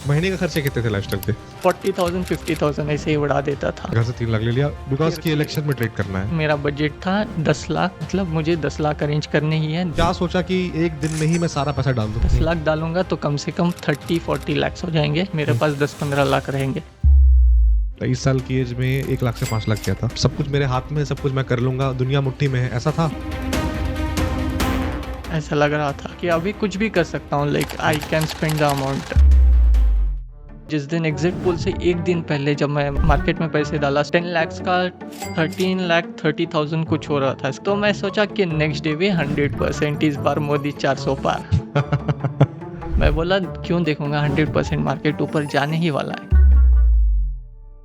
महीने का खर्चे कितने थे लाइफस्टाइल के? 40,000 50,000 ऐसे ही उड़ा देता था। घर से 3 लाख ले लिया बिकॉज कि इलेक्शन में ट्रेड करना है। मेरा बजट था 10 लाख, मतलब मुझे 10 लाख अरेंज करने ही है। क्या सोचा कि एक दिन में ही मैं सारा पैसा डाल दूं? 10 लाख डालूंगा तो कम से कम 30-40 लाख हो जाएंगे, मेरे पास 10-15 लाख रहेंगे। 23 साल की एज में 1 लाख से 5 लाख किया था। सब कुछ मेरे हाथ में है, सब कुछ मैं कर लूंगा, दुनिया मुट्ठी में है, ऐसा था। ऐसा लग रहा था कि अभी कुछ भी कर सकता हूँ, like I can spend the amount. जिस दिन एग्जिट पोल से एक दिन पहले जब मैं मार्केट में पैसे डाला 10 लाख का 13,30,000 कुछ हो रहा था, तो मैं सोचा कि नेक्स्ट डे भी 100% इस बार मोदी 400 पार। मैं बोला क्यों देखूंगा, 100% मार्केट ऊपर जाने ही वाला है।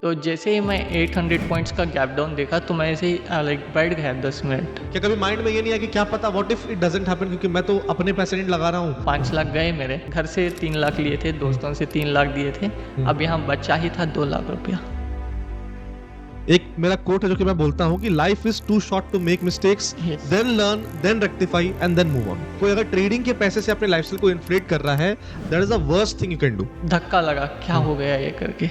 तो जैसे ही मैं 800 पॉइंट्स का गैप डाउन देखा तो मैं ऐसे ही लाइक बैठ गया 10 मिनट। क्या कभी माइंड में ये नहीं है कि क्या पता what if it doesn't happen, क्योंकि मैं तो अपने पैसे नहीं लगा रहा हूँ। 5 लाख गए मेरे, घर से 3 लाख लिए थे, दोस्तों से 3 लाख दिए थे, अब यहाँ बचा ही था 2 लाख रुपया। एक मेरा कोट है जो कि मैं बोलता हूँ कि life is too short to make mistakes, Yes. Then learn, then rectify and then move on. कोई अगर ट्रेडिंग के पैसे से अपने लाइफस्टाइल को इन्फ्लेट कर रहा है, that is the worst thing you can do. धक्का लगा, क्या हो गया ये करके।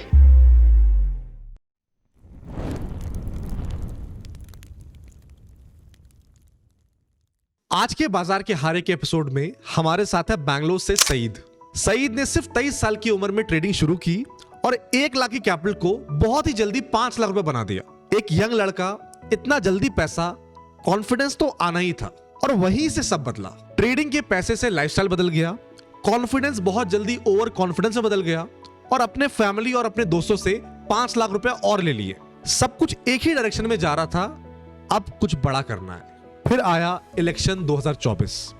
आज के बाजार के हारे के एपिसोड में हमारे साथ है बैंगलोर से सईद। सईद ने सिर्फ 23 साल की उम्र में ट्रेडिंग शुरू की और 1 लाख की कैपिटल को बहुत ही जल्दी 5 लाख रुपए बना दिया। एक यंग लड़का, इतना जल्दी पैसा, कॉन्फिडेंस तो आना ही था और वहीं से सब बदला। ट्रेडिंग के पैसे से लाइफस्टाइल बदल गया, कॉन्फिडेंस बहुत जल्दी ओवर कॉन्फिडेंस में बदल गया और अपने फैमिली और अपने दोस्तों से 5 लाख रुपए और ले लिए। सब कुछ एक ही डायरेक्शन में जा रहा था, अब कुछ बड़ा करना है। फिर आया इलेक्शन 2024।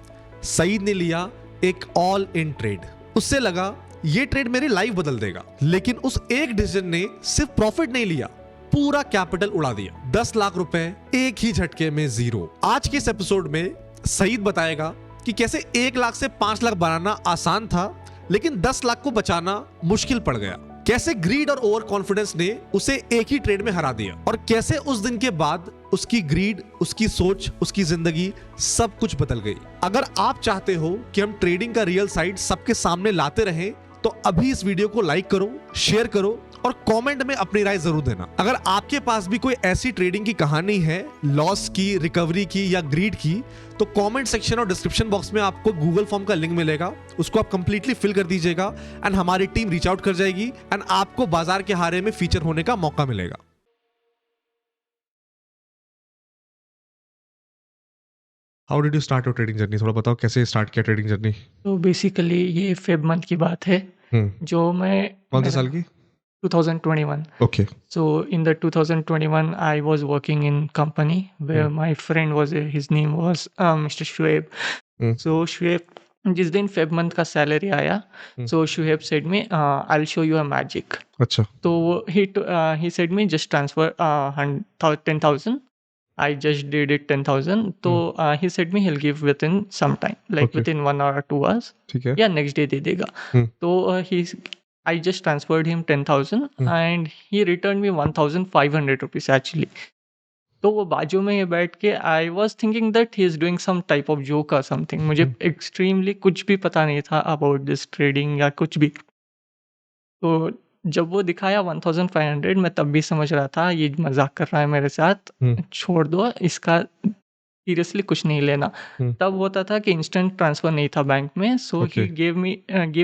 सईद ने लिया एक ऑल इन ट्रेड। उससे लगा ये ट्रेड मेरी लाइफ बदल देगा, लेकिन उस एक डिसीजन ने सिर्फ प्रॉफिट नहीं लिया, पूरा कैपिटल उड़ा दिया। 10 लाख रुपए एक ही झटके में जीरो। आज के इस एपिसोड में सईद बताएगा कि कैसे 1 लाख से 5 लाख बनाना आसान था, लेकिन 10 लाख को बचाना मुश्किल पड़ गया। कैसे ग्रीड और ओवर कॉन्फिडेंस ने उसे एक ही ट्रेड में हरा दिया और कैसे उस दिन के बाद उसकी ग्रीड, उसकी सोच, उसकी जिंदगी सब कुछ बदल गई। अगर आप चाहते हो कि हम ट्रेडिंग का रियल साइड सबके सामने लाते रहें, तो अभी इस वीडियो को लाइक करो, शेयर करो और कमेंट में अपनी राय जरूर देना। अगर आपके पास भी कोई ऐसी ट्रेडिंग की कहानी है, लॉस की, रिकवरी की या ग्रीड की, तो कमेंट सेक्शन और डिस्क्रिप्शन बॉक्स में आपको गूगल फॉर्म का लिंक मिलेगा, उसको आप कंप्लीटली फिल कर दीजिएगा एंड हमारी टीम रीच आउट कर जाएगी एंड आपको बाजार के हारे में फीचर होने का मौका मिलेगा। How did you start your trading journey? थोड़ा बताओ कैसे स्टार्ट किया ट्रेडिंग जर्नी। तो बेसिकली ये फेब मंथ की बात है, जो मैं कौन से साल की? 2021. Okay. So in the 2021, I was working in company where my friend was, his name was Mr. Shoaib. So Shoaib, जिस दिन फेब मंथ का सैलरी आया, so Shoaib said me, I'll show you a magic. अच्छा। तो he said me just transfer 10,000. I just did it 10,000. तो he said me he'll give within some time, like Okay. within 1 hour or 2 hours. ठीक है। या next day they देगा। तो I just transferred him 10,000 and he returned me 1,500 rupees actually. तो वो बाजू में ये बैठ के I was thinking that he is doing some type of joke or something. मुझे extremely कुछ भी पता नहीं था about this trading या कुछ भी। तो जब वो दिखाया 1,500, मैं तब भी समझ रहा था ये मजाक कर रहा है मेरे साथ, छोड़ दो इसका, सीरियसली कुछ नहीं लेना। तब होता था कि इंस्टेंट ट्रांसफर नहीं था बैंक में, so he give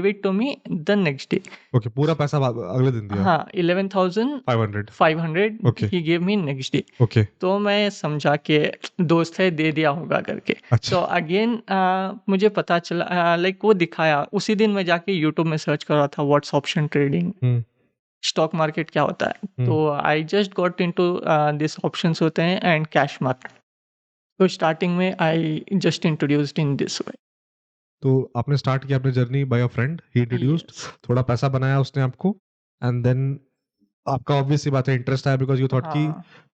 it to me the next day. Okay, पूरा पैसा अगले दिन दिया। हाँ, 11,500 Okay. He give me next day. Okay. तो मैं समझा कि दोस्त है, दे दिया होगा करके। अच्छा। तो अगेन मुझे पता चला, लाइक वो दिखाया, उसी दिन मैं जाके यूट्यूब में सर्च कर रहा था what's option trading, stock market क्या होता है। तो I just got into this options होते हैं एंड कैश मार्केट। तो स्टार्टिंग में I just introduced in this way. तो आपने स्टार्ट किया अपनी journey by a friend, he introduced, थोड़ा पैसा बनाया उसने आपको एंड देन आपका ऑब्वियस सी बात है इंटरेस्ट आया बिकॉज़ यू थॉट कि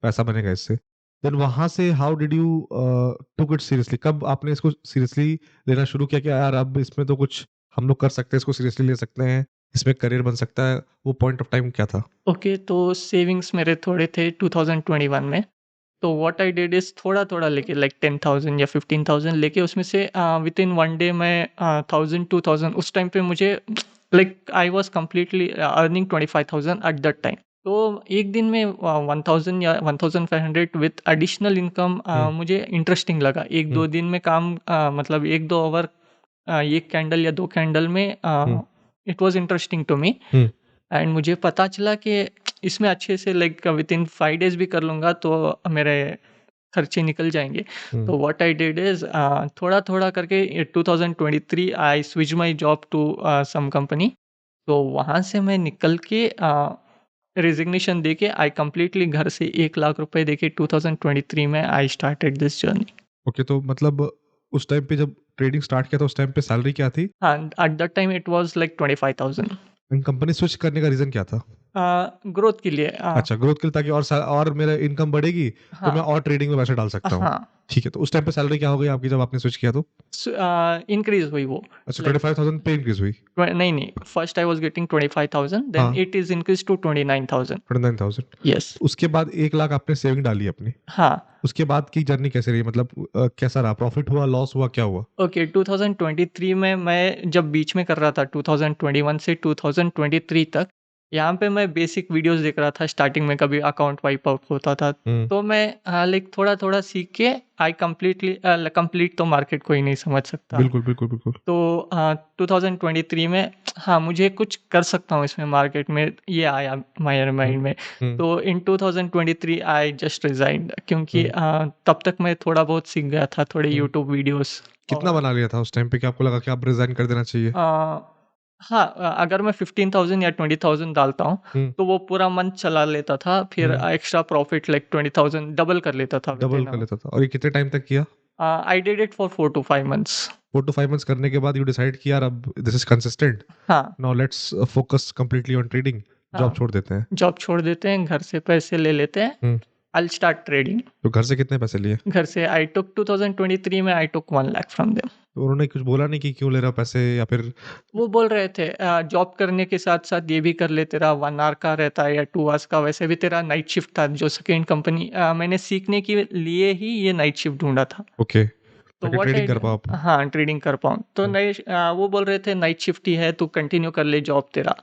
पैसा बनेगा इससे। देन वहां से how did you took it seriously? कब आपने इसको सीरियसली लेना शुरू किया कि यार अब इसमें तो कुछ हम लोग कर सकते हैं, इसको सीरियसली ले सकते हैं, इसमें करियर बन सकता है? वो पॉइंट ऑफ टाइम क्या था? ओके, तो सेविंग्स मेरे थोड़े थे 2021 में। तो व्हाट आई डिड इज थोड़ा थोड़ा लेके, लाइक 10,000 या 15,000 लेके, उसमें से विद इन 1 डे मैं 1,000 2,000, उस टाइम पे मुझे like I was completely earning 25,000 at that time. तो एक दिन में 1000 या 1500 विथ एडिशनल इनकम मुझे इंटरेस्टिंग लगा। एक दो दिन में काम मतलब एक दो ओवर एक कैंडल या दो कैंडल में it was interesting to me. And मुझे पता चला कि इसमें अच्छे से लाइक विद इन 5 डेज भी कर लूँगा तो मेरे खर्चे निकल जाएंगे। तो व्हाट आई डिड इज थोड़ा थोड़ा करके 2023 I switch my job to some company. तो वहाँ से मैं निकल के रेजिग्नेशन दे के आई कम्प्लीटली घर से 1 लाख रुपए दे के 2023 में I started this journey. Okay, तो मतलब उस टाइम पे जब ट्रेडिंग स्टार्ट किया था उस टाइम पे सैलरी क्या थी? हाँ, at that time it was like 25,000। Company switch करने का रीजन क्या था? ग्रोथ के लिए। अच्छा, ग्रोथ के लिए, ताकि और मेरा इनकम बढ़ेगी तो हाँ मैं और ट्रेडिंग में पैसे डाल सकता हूँ। हाँ ठीक है, तो उस टाइम पे सैलरी क्या हो गई आपकी जब आपने स्विच किया तो? इंक्रीज हुई वो। अच्छा, Like, 25,000 पे इंक्रीज हुई। नहीं, first I was getting 25,000 then हाँ। It is increase to 29,000। 29,000। Yes. उसके बाद 1 लाख आपने सेविंग डाली अपनी। हाँ। उसके बाद की जर्नी कैसे रही? मतलब कैसा रहा? प्रॉफिट हुआ, लॉस हुआ, क्या हुआ? ओके, 2023 में मैं जब बीच में कर रहा था 2021 से 2023 तक, यहाँ पे मैं बेसिक वीडियोस देख रहा था। स्टार्टिंग में कभी अकाउंट वाइप आउट होता था तो मैं लाइक थोड़ा थोड़ा सीख के आई कंप्लीट तो मार्केट को ही नहीं समझ सकता। बिल्कुल बिल्कुल बिल्कुल। तो 2023 में हाँ मुझे कुछ कर सकता हूँ इसमें मार्केट में, ये आया माय माइंड में। तो इन 2023 आई जस्ट रिजाइंड क्योंकि तब तक मैं थोड़ा बहुत सीख गया था, थोड़े यूट्यूब वीडियोस। कितना बना लिया था उस टाइम पे कि आपको लगा कि आप रिजाइन कर देना चाहिए? हाँ, अगर मैं 15,000 या 20,000 डालता हूँ तो वो पूरा मंथ चला लेता था। फिर एक्स्ट्रा प्रॉफिट लाइक 20,000 डबल कर लेता था। डबल कर लेता था। और ये कितने टाइम तक किया? I did it for 4 to 5 months। 4 to 5 months करने के बाद यू डिसाइड कि यार अब दिस इज कंसिस्टेंट, हाँ now let's focus completely on trading. Job छोड़ देते हैं। जॉब छोड़ देते हैं, घर से पैसे ले लेते हैं। I start trading. तो घर से कितने पैसे लिए? घर से आई टुक 2023 में आई टुक 1 लाख फ्रॉम देम। तो उन्होंने कुछ बोला नहीं कि क्यों ले रहा पैसे, या फिर? वो बोल रहे थे जॉब करने के साथ साथ ये भी कर ले, तेरा 1 आवर का रहता है या 2 आवर्स का। वैसे भी तेरा नाइट शिफ्ट था, जो सेकेंड कंपनी मैंने सीखने के लिए ही ये नाइट शिफ्ट ढूंढा था। ओके, तो ताकि what ट्रेडिंग I कर did- पाओ आप। हाँ ट्रेडिंग कर पाऊँ तो वो बोल रहे थे नाइट शिफ्ट ही है, तू कंटिन्यू कर ले जॉब तेरा।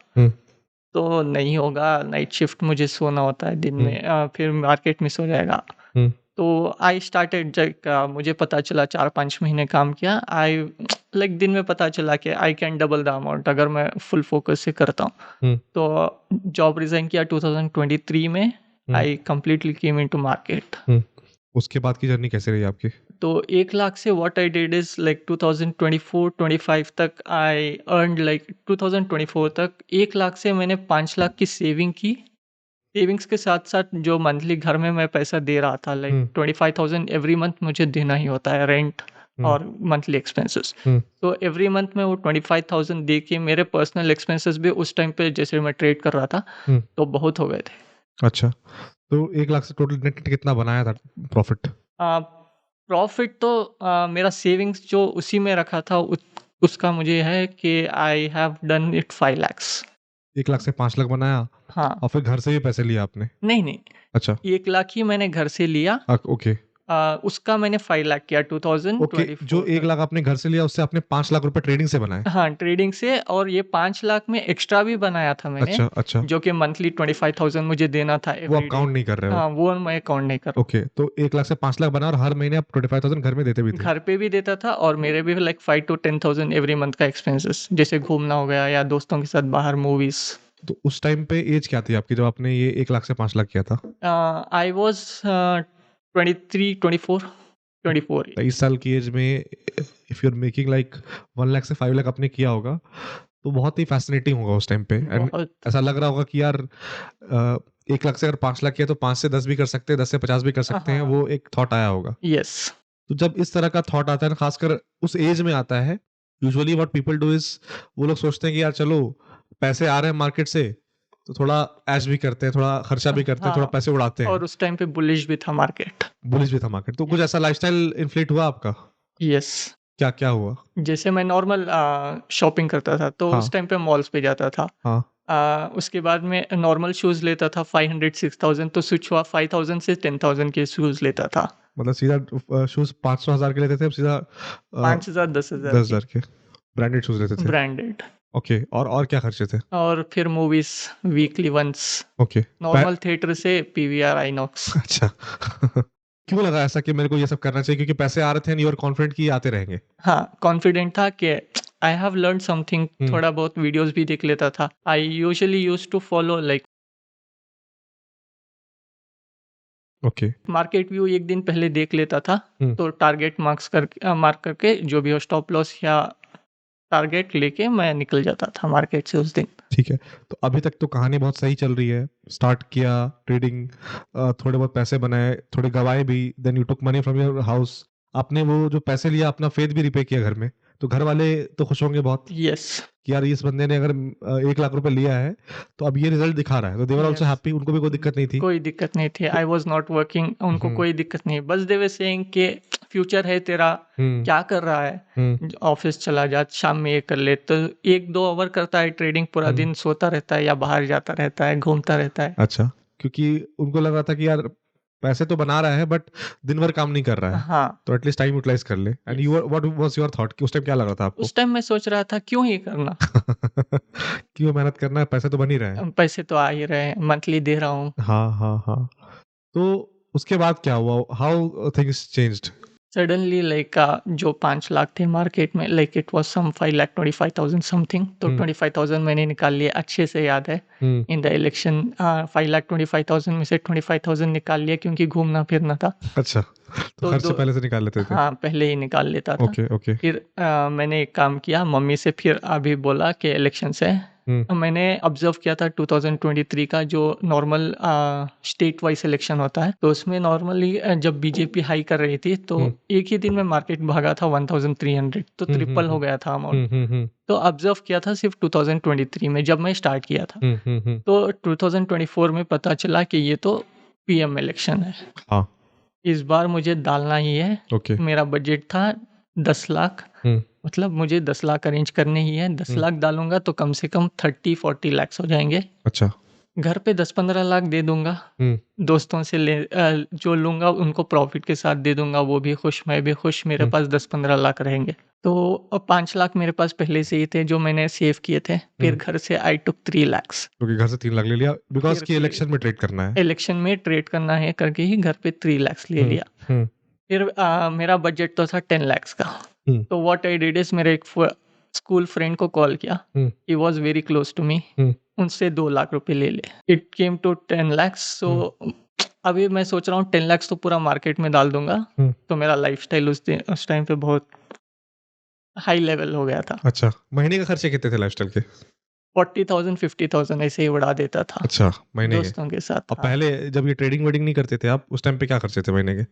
तो नहीं होगा, नाइट शिफ्ट मुझे सोना होता है दिन में, फिर मार्केट मिस हो जाएगा। तो आई स्टार्टेड, जब मुझे पता चला 4-5 महीने काम किया, आई लाइक दिन में पता चला कि I can double the amount अगर मैं फुल फोकस से करता हूँ। तो जॉब रिजाइन किया 2023 में। I completely came into market. उसके बाद की जर्नी कैसे रही आपकी? तो 1 लाख से what I did is like 2024-25 तक आई अर्न लाइक 2024 तक 1 लाख से मैंने 5 लाख की सेविंग की। सेविंग्स के साथ साथ जो मंथली घर में मैं पैसा दे रहा था लाइक 25,000 एवरी मंथ मुझे देना ही होता है, रेंट और मंथली एक्सपेंसेस। तो एवरी मंथ में वो 25,000 दे के मेरे पर्सनल एक्सपेंसेस भी उस टाइम पे, जैसे मैं ट्रेड कर रहा था तो बहुत हो गए थे। अच्छा, तो 1 लाख से टोटल नेट कितना बनाया था प्रॉफिट? प्रॉफिट तो मेरा सेविंग्स जो उसी में रखा था उसका मुझे है कि I have done it 5 lakhs। 1 lakh से 5 लाख बनाया, हाँ। और फिर घर से भी पैसे लिए आपने? नहीं, अच्छा, 1 लाख ही मैंने घर से लिया। ओके उसका मैंने 5 लाख किया 2024 ओके। जो 1 लाख आपने घर से लिया उससे आपने 5 लाख रुपए ट्रेडिंग से बनाए? हाँ ट्रेडिंग से, और ये 5 लाख में एक्स्ट्रा भी बनाया था मैंने। अच्छा अच्छा, जो कि मंथली 25,000 मुझे देना था वो every आप day। काउंट नहीं कर रहे हो? हाँ वो मैं काउंट नहीं कर रहा। ओके, तो 1 लाख से 5 लाख बना और हर महीने आप 25,000 घर में देते भी थे? घर पे भी देता था और मेरे भी लाइक 5 to 10,000 एवरी मंथ का एक्सपेंसेस, जैसे घूमना हो गया या दोस्तों के साथ बाहर मूवीज। तो उस टाइम पे एज क्या थी आपकी जब आपने ये 1 लाख से 5 लाख किया था? आई वॉज 23 23 साल की एज में if you are making like 1 lakh से 5 लाख आपने किया होगा तो बहुत ही फैसिनेटिंग होगा उस टाइम पे। एंड ऐसा लग रहा होगा कि यार 1 लाख से अगर 5 लाख किया तो 5 से 10 भी कर सकते हैं, 10 से 50 भी कर सकते हैं। वो एक थॉट आया होगा। यस। तो जब इस तरह का थॉट आता है ना, खासकर उस एज में आता है, usually what people do is, वो लोग सोचते हैं कि यार चलो पैसे आ रहे हैं मार्केट से तो थोड़ा ऐश भी करते हैं, थोड़ा खर्चा भी करते हैं, थोड़ा पैसे उड़ाते हैं। और उस टाइम पे बुलिश भी था मार्केट। बुलिश भी था मार्केट। तो कुछ ऐसा लाइफस्टाइल इन्फ्लेट हुआ आपका? यस। क्या क्या हुआ? जैसे मैं नॉर्मल शॉपिंग करता था तो उस टाइम पे मॉल्स पे जाता था। उसके बाद में नॉर्मल शूज लेता था 500-6,000, तो स्विच हुआ 5,000 से 10,000 के शूज लेता था। मतलब सीधा शूज 500,000 के लेते थे, अब सीधा 5,000 10,000 10,000 के ब्रांडेड शूज लेते थे? ब्रांडेड। ओके, और क्या खर्चे थे? और फिर movies weekly once, okay. Normal theatre से पीवीआर आईनॉक्स। अच्छा। क्यों लगा ऐसा कि मेरे को ये सब करना चाहिए? क्योंकि पैसे आ रहे थे एंड यू आर कॉन्फिडेंट कि ये आते रहेंगे? हाँ, कॉन्फिडेंट था कि I have learn something, hmm. थोड़ा बहुत वीडियोस भी देख लेता था। I usually use to follow like okay. Market view, एक दिन पहले देख लेता था। हम्म। तो टारगेट मार्क करके जो भी हो स्टॉप लॉस या टारगेट लेके मैं निकल जाता था मार्केट से उस दिन। ठीक है, तो अभी तक तो कहानी बहुत सही चल रही है। स्टार्ट किया ट्रेडिंग, थोड़े बहुत पैसे बनाए, थोड़े गवाए भी, then you took money from your house. आपने वो जो पैसे लिया अपना फेथ भी रिपे किया घर में, तो घर वाले तो खुश होंगे बहुत यस, कि यार इस बंदे ने अगर 1 लाख रुपए लिया है तो अब ये रिजल्ट दिखा रहा है, तो देवर आल्सो यस। हैप्पी, उनको भी कोई दिक्कत नहीं थी। कोई दिक्कत नहीं थी, आई वॉज नॉट वर्किंग, उनको हम्म। कोई दिक्कत नहीं। बस दे वर सेइंग के फ्यूचर है तेरा, हम्म। क्या कर रहा है, हम्म। ऑफिस चला जा, शाम में ये कर ले। तो 1-2 आवर करता है ट्रेडिंग, पूरा दिन सोता रहता है या बाहर जाता रहता है, घूमता रहता है। अच्छा, क्योंकि उनको लग रहा था कि यार पैसे तो बना रहा है बट दिन भर काम नहीं कर रहा है, हाँ, तो एटलीस्ट टाइम यूटिलाइज कर ले। And you what was your thought कि उस टाइम क्या लग रहा था आपको? उस टाइम मैं सोच रहा था क्यों ये करना, क्यों मेहनत करना है, पैसे तो बन ही रहे हैं। पैसे तो आ ही रहे हैं, मंथली दे रहा हूँ। हाँ, हाँ, हाँ। तो उसके बाद क्या हुआ? How things changed? Suddenly like जो 5 लाख थे मार्केट में, like it was some 5,25,000 something. तो 25,000 मैंने निकाल लिया, अच्छे से याद है। इन द इलेक्शन 5,25,000 में से 25,000 निकाल लिया, क्योंकि घूमना फिरना था। अच्छा, तो तो खर्च से पहले से निकाल लेते थे? हाँ, पहले ही निकाल लेता था। Okay, okay. फिर मैंने एक काम किया, मम्मी से फिर अभी बोला कि इलेक्शन से मैंने ऑब्जर्व किया था 2023 का जो नॉर्मल स्टेट वाइज इलेक्शन होता है, तो उसमें नॉर्मली जब बीजेपी हाई कर रही थी तो एक ही दिन में मार्केट भागा था 1300, तो ट्रिपल हो गया था अमाउंट। तो ऑब्जर्व किया था सिर्फ 2023 में जब मैं स्टार्ट किया था। तो 2024 में पता चला कि ये तो पीएम इलेक्शन है, हाँ, इस बार मुझे डालना ही है। ओके। मेरा बजट था 10 लाख, मतलब मुझे 10 लाख अरेंज करने ही है। 10 लाख डालूंगा तो कम से कम 30-40 लाख हो जाएंगे। अच्छा। घर पे 10-15 लाख दे दूंगा, दोस्तों से जो लूंगा उनको प्रॉफिट के साथ दे दूंगा, वो भी खुश, मैं भी खुश, मेरे पास 10-15 लाख रहेंगे। तो अब 5 लाख मेरे पास पहले से ही थे जो मैंने सेव किए थे। फिर घर से आई टुक 3 लाख, क्योंकि घर से 3 लाख ले लिया बिकॉज फिर की इलेक्शन में ट्रेड करना है। इलेक्शन में ट्रेड करना है करके ही घर पे 3 लाख ले लिया। फिर मेरा बजट तो था 10 लाख का। तो व्हाट आई डिड इज, मेरे एक स्कूल फ्रेंड को कॉल किया, he was very close to me, उनसे 2 लाख रुपए ले ले। It came to 10 lakh. So अभी मैं सोच रहा हूँ 10 लाख तो पूरा मार्केट में डाल दूंगा, तो मेरा लाइफस्टाइल उस टाइम पे बहुत हाई लेवल हो गया था। अच्छा, महीने का खर्चे कितने थे लाइफस्टाइल के? 40,000 50,000 ऐसे ही उड़ा देता था। अच्छा, महीने के? दोस्तों के साथ। और पहले जब ये ट्रेडिंग वेडिंग नहीं करते थे आप, उस टाइम पे क्या खर्चे थे महीने के?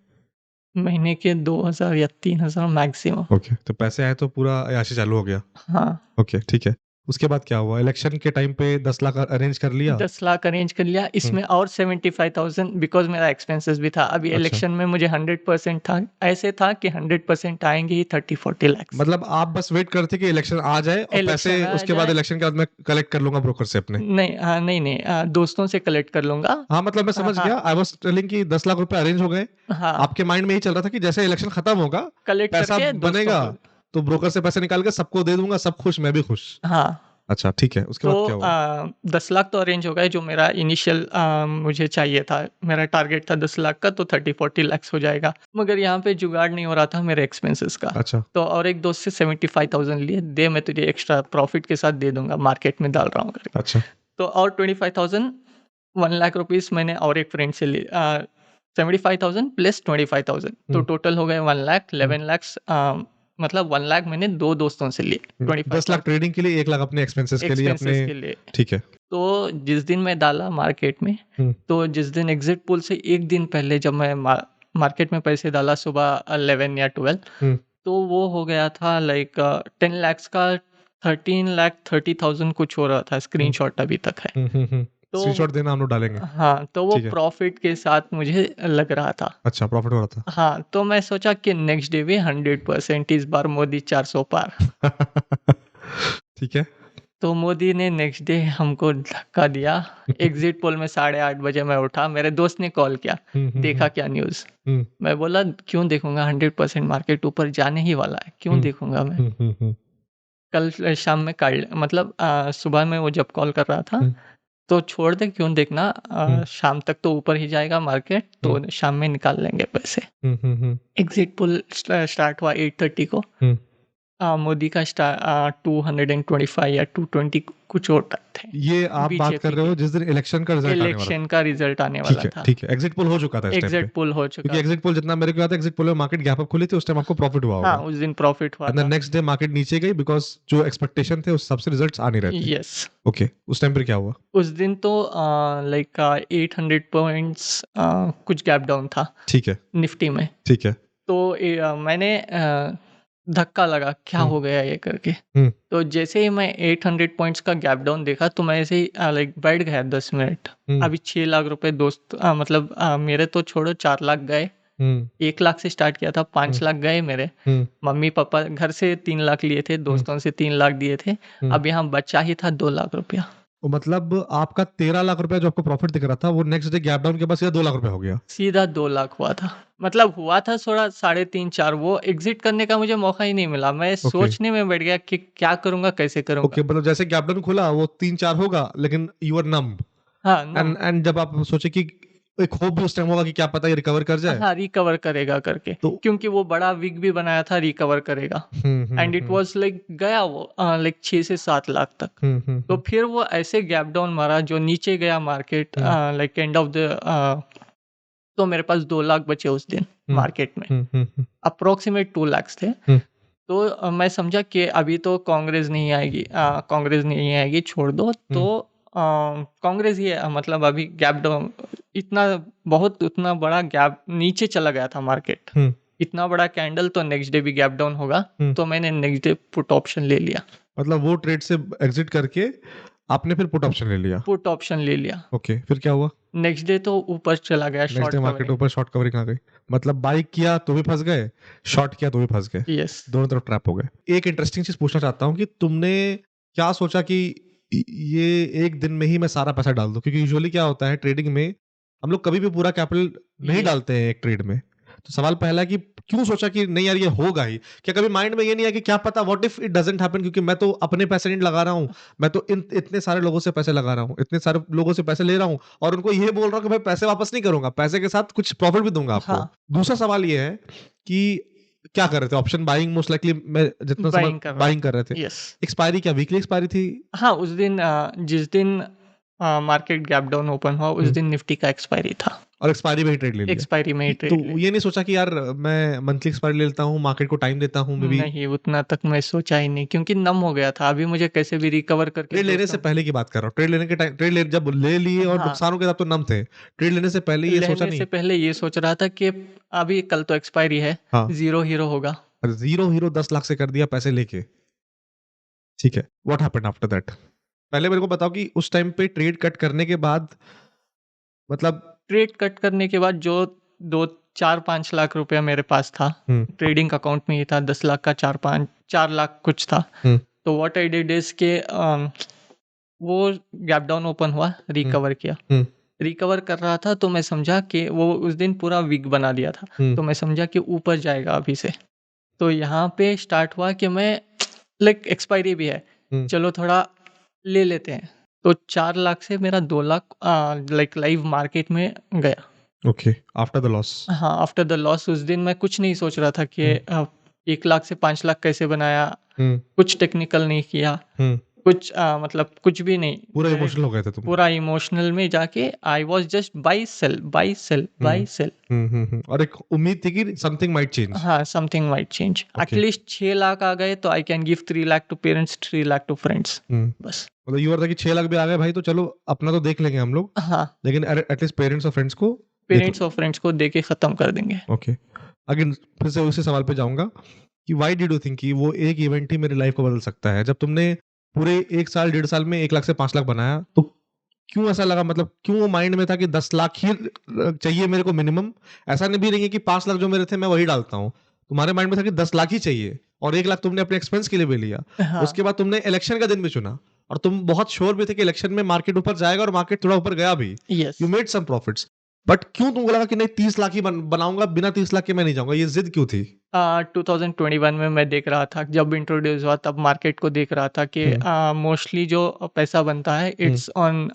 महीने के 2,000 या 3,000 मैक्सिमम। ओके, तो पैसे आए तो पूरा याशी चालू हो गया। हाँ। ओके, ठीक है। उसके बाद क्या हुआ? इलेक्शन के टाइम पे 10 लाख अरेंज कर लिया? 10 लाख अरेंज कर लिया, इसमें और 75,000 बिकॉज मेरा एक्सपेंसेस भी था। अभी अच्छा। इलेक्शन में मुझे 100% था, ऐसे था कि 100% आएंगे ही 30-40 लाख। मतलब आप बस वेट करते कि इलेक्शन आ जाए और पैसे उसके बाद इलेक्शन के बाद मैं कलेक्ट कर लूंगा ब्रोकर से अपने? नहीं, दोस्तों से कलेक्ट कर लूंगा। हाँ, मतलब मैं समझ गया। आई वाज टेलिंग कि 10 लाख रुपए अरेंज हो गए। हाँ, आपके माइंड में यही चल रहा था कि जैसे इलेक्शन खत्म होगा, कलेक्ट पैसा करके बनेगा तो ब्रोकर से पैसे निकाल के सबको दे दूंगा, सब खुश, मैं भी खुश। हाँ। अच्छा, ठीक है। उसके बाद क्या हुआ? 10 लाख तो अरेंज हो गए, जो मेरा इनिशियल मुझे चाहिए था। मेरा टारगेट था 10 लाख का, तो 30-40 लाख हो जाएगा। मगर यहाँ पे जुगाड़ नहीं हो रहा था मेरे एक्सपेंसेस का। अच्छा। तो और एक दोस्त से 75,000 लिए, दे मैं तुझे एक्स्ट्रा प्रॉफिट के साथ दे दूंगा, मार्केट में डाल रहा हूँ करके। अच्छा। तो और 25,000, 1 लाख रुपीस मैंने और एक फ्रेंड से लिए। 75,000 प्लस 25,000, तो टोटल हो गए 1 लाख, 11 लाख। मतलब 1 लाख मैंने 2 दोस्तों से लिए। 10 लाख ट्रेडिंग के लिए, 1 लाख अपने एक्सपेंसेस के लिए अपने। ठीक है। तो जिस दिन मैं डाला मार्केट में, तो जिस दिन एग्जिट पोल से एक दिन पहले जब मैं मार्केट में पैसे डाला सुबह 11 या 12, तो वो हो गया था लाइक 10 लाख का 13,30,000 कुछ हो रहा था। स्क्रीनशॉट अभी तक है। तो स्क्रीनशॉट देना, हम लोग डालेंगे। हाँ, तो वो प्रॉफिट के साथ मुझे लग रहा था। अच्छा, प्रॉफिट हो रहा था। हाँ, तो मैं सोचा कि नेक्स्ट डे भी 100%, इस बार मोदी 400 पार। ठीक है। तो मोदी ने नेक्स्ट डे हमको धक्का दिया। एग्जिट पोल में 8:30 बजे मैं उठा, मेरे दोस्त ने कॉल किया, देखा क्या न्यूज़? मैं बोला क्यों देखूंगा, 100% मार्केट ऊपर जाने ही वाला है, क्यों देखूंगा मैं? कल शाम में मतलब सुबह में वो जब कॉल कर रहा था तो छोड़ दे, क्यों देखना, शाम तक तो ऊपर ही जाएगा मार्केट, तो शाम में निकाल लेंगे पैसे। एग्जिट पुल स्टार्ट हुआ 8:30 को। मोदी का 225 या 220 कुछ और थे। ये आप बात कर रहे हो जिस दिन इलेक्शन का रिजल्ट आने वाला इलेक्शन का रिजल्ट आने वाला था। ठीक है, एग्जिट पोल हो चुका था इस टाइम पे। एग्जिट पोल हो चुका क्योंकि एग्जिट पोल जितना मेरे को याद है, एग्जिट पोल में मार्केट गैप अप खुली थी, उस टाइम आपको प्रॉफिट हुआ होगा। हाँ, उस दिन प्रॉफिट हुआ एंड द था। नेक्स्ट डे मार्केट नीचे गई बिकॉज जो एक्सपेक्टेशन थे उस हिसाब से रिजल्ट्स आ नहीं रहे थे। यस। ओके, उस टाइम पर क्या हुआ? उस दिन तो लाइक 800 पॉइंट्स कुछ गैप डाउन था ठीक है, निफ्टी में। ठीक है। तो मैंने धक्का लगा, क्या हो गया ये करके। तो जैसे ही मैं 800 पॉइंट्स का गैप डाउन देखा तो मैं ऐसे ही लाइक बैठ गया 10 मिनट। अभी 6 लाख रुपए दोस्त मतलब मेरे तो छोड़ो 4 लाख गए। 1 लाख से स्टार्ट किया था, 5 लाख गए मेरे। मम्मी पापा घर से 3 लाख लिए थे, दोस्तों से 3 लाख दिए थे। अब यहाँ बचा ही था 2 लाख रुपया। तो मतलब आपका 13 लाख रुपया जो आपको प्रॉफिट दिख रहा था, वो नेक्स्ट डे गैप डाउन के बाद सीधा 2 लाख रुपया हो गया। सीधा 2 लाख हुआ था। मतलब हुआ था थोड़ा 3.5-4, वो एग्जिट करने का मुझे मौका ही नहीं मिला। मैं सोचने में बैठ गया कि क्या करूंगा, कैसे करूंगा। ओके, मतलब जैसे गैप डाउन खुला वो 3-4 होगा, लेकिन यू आर नम। हाँ, एंड जब आप सोचे कि एक होप भी उस टाइम होगा कि क्या पता ये रिकवर कर जाए। हाँ, रिकवर करेगा करके, तो क्योंकि वो बड़ा विग भी बनाया था, रिकवर करेगा। एंड इट वाज लाइक गया वो लाइक 6 से 7 लाख तक। तो फिर वो ऐसे गैप डाउन मारा जो नीचे गया market like end of the तो मेरे पास 2 लाख बचे उस दिन मार्केट में। अप्रोक्सीमेट 2 लाख थे। तो मैं समझा कि अभी तो कांग्रेस नहीं आएगी, छोड़ दो। तो कांग्रेस ही है, मतलब अभी गैप डाउन उतना बड़ा गैप नीचे चला गया था मार्केट। इतना बड़ा कैंडल, तो नेक्स्ट डे भी गैप डाउन होगा। तो मैंने नेक्स्ट डे पुट ऑप्शन ले लिया। मतलब वो ट्रेड से एग्जिट करके आपने फिर पुट ऑप्शन ले लिया? पुट ऑप्शन ले लिया। ओके, फिर क्या हुआ? नेक्स्ट डे तो ऊपर चला गया, नेक्स्ट डे मार्केट ऊपर, शॉर्ट कवरिंग आ गई। मतलब बाई किया तो भी फंस गए, शॉर्ट किया तो भी फंस गए। यस, दोनों तरफ ट्रैप हो गए। एक इंटरेस्टिंग चीज पूछना चाहता हूँ कि तुमने क्या सोचा कि ये एक दिन में ही मैं सारा पैसा डाल दूं? क्योंकि यूजुअली क्या होता है ट्रेडिंग में, हम लोग कभी भी पूरा कैपिटल नहीं डालते हैं एक ट्रेड में। तो सवाल पहला है कि क्यों सोचा कि नहीं यार ये होगा ही? क्या कभी माइंड में ये नहीं है कि क्या पता what if it doesn't happen? क्योंकि मैं तो अपने पैसे नहीं लगा रहा हूँ, मैं तो इतने सारे लोगों से पैसे लगा रहा हूँ, इतने सारे लोगों से पैसे ले रहा हूँ, और उनको ये बोल रहा हूँ कि भाई पैसे वापस नहीं करूंगा, पैसे के साथ कुछ प्रॉफिट भी दूंगा आपको। हाँ। दूसरा सवाल ये है कि क्या कर रहे थे? ऑप्शन बाइंग मोस्ट लाइकली, मैं जितना बाइंग कर रहे थे। यस। एक्सपायरी क्या वीकली एक्सपायरी थी? हाँ, उस दिन जिस दिन मार्केट गैप डाउन ओपन हुआ उस दिन निफ्टी का एक्सपायरी था, और एक्सपायरी में ही ट्रेड ले लिया? एक्सपायरी में ही ट्रेड। तो ये नहीं सोचा कि यार मैं मंथली एक्सपायरी ले लेता हूँ, मार्केट को टाइम देता हूँ? नहीं, उतना तक मैं सोचा ही नहीं, क्योंकि नम हो गया था। अभी मुझे कैसे भी रिकवर करके, ट्रेड लेने से पहले की बात कर रहा हूँ। ट्रेड लेने के टाइम, जब ले लिए और नुकसानों के साथ तो नम थे, ट्रेड लेने से पहले ये सोचा नहीं? से पहले ये सोच रहा था कि अभी कल तो एक्सपायरी है, जीरो हीरो होगा। जीरो हीरो 10 लाख से कर दिया पैसे लेके। ठीक है, व्हाट हैपेंड आफ्टर दैट? पहले मेरे को बताओ कि उस टाइम पे ट्रेड कट करने के बाद, मतलब ट्रेड कट करने के बाद जो 2-4-5 लाख रुपया मेरे पास था ट्रेडिंग अकाउंट में ही था, 10 लाख का 4 लाख कुछ था। तो व्हाट आई डिड इज के वो गैप डाउन ओपन हुआ, रिकवर किया। रिकवर कर रहा था तो मैं समझा कि वो उस दिन पूरा वीक बना दिया था, तो मैं समझा कि ऊपर जाएगा अभी से। तो यहाँ पे स्टार्ट हुआ कि मैं लाइक एक्सपायरी भी है, चलो थोड़ा ले लेते हैं। तो 4 लाख से मेरा 2 लाख लाइक लाइव मार्केट में गया। Okay, after the loss. हाँ, आफ्टर द लॉस उस दिन मैं कुछ नहीं सोच रहा था कि 1 लाख से 5 लाख कैसे बनाया। कुछ टेक्निकल नहीं किया, कुछ मतलब कुछ भी नहीं। पूरा इमोशनल हो गए थे तुम? पूरा इमोशनल में जाके I was just buy sell buy sell buy sell. और एक उम्मीद थी कि समथिंग माइट चेंज। हाँ, something might change. At least 6 lakh आ गए तो I can give 3 lakh to parents, 3 lakh to friends. बस मतलब ये था कि 6 लाख भी आ गए भाई तो चलो अपना तो देख लेंगे हम लोग। हाँ, लेकिन एटलीस्ट पेरेंट्स और फ्रेंड्स को दे के खत्म कर देंगे। ओके, अगेन फिर से उसी सवाल पे जाऊंगा कि व्हाई डिड यू थिंक कि वो एक इवेंट ही मेरी लाइफ को बदल सकता है? जब तुमने पूरे 1 साल 1.5 साल में 1 लाख से 5 लाख बनाया, तो क्यों ऐसा लगा? मतलब क्यों वो माइंड में था कि 10 लाख ही चाहिए मेरे को मिनिमम? ऐसा नहीं भी नहीं है कि 5 लाख जो मेरे थे मैं वही डालता हूँ। तुम्हारे माइंड में था कि 10 लाख ही चाहिए, और 1 लाख तुमने अपने एक्सपेंस के लिए भी लिया। हाँ। उसके बाद तुमने इलेक्शन का दिन भी चुना, और तुम बहुत श्योर भी थे कि इलेक्शन में मार्केट ऊपर जाएगा, और मार्केट थोड़ा ऊपर गया भी। Yes, you made some profits. But क्यों तुमको लगा कि नहीं 30 लाख ही बनाऊंगा, बिना 30 लाख के मैं नहीं जाऊंगा, ये जिद क्यों थी? 2021 में मैं देख रहा था, जब इंट्रोड्यूस हुआ तब मार्केट को देख रहा था कि मोस्टली जो पैसा बनता है इट्स ऑन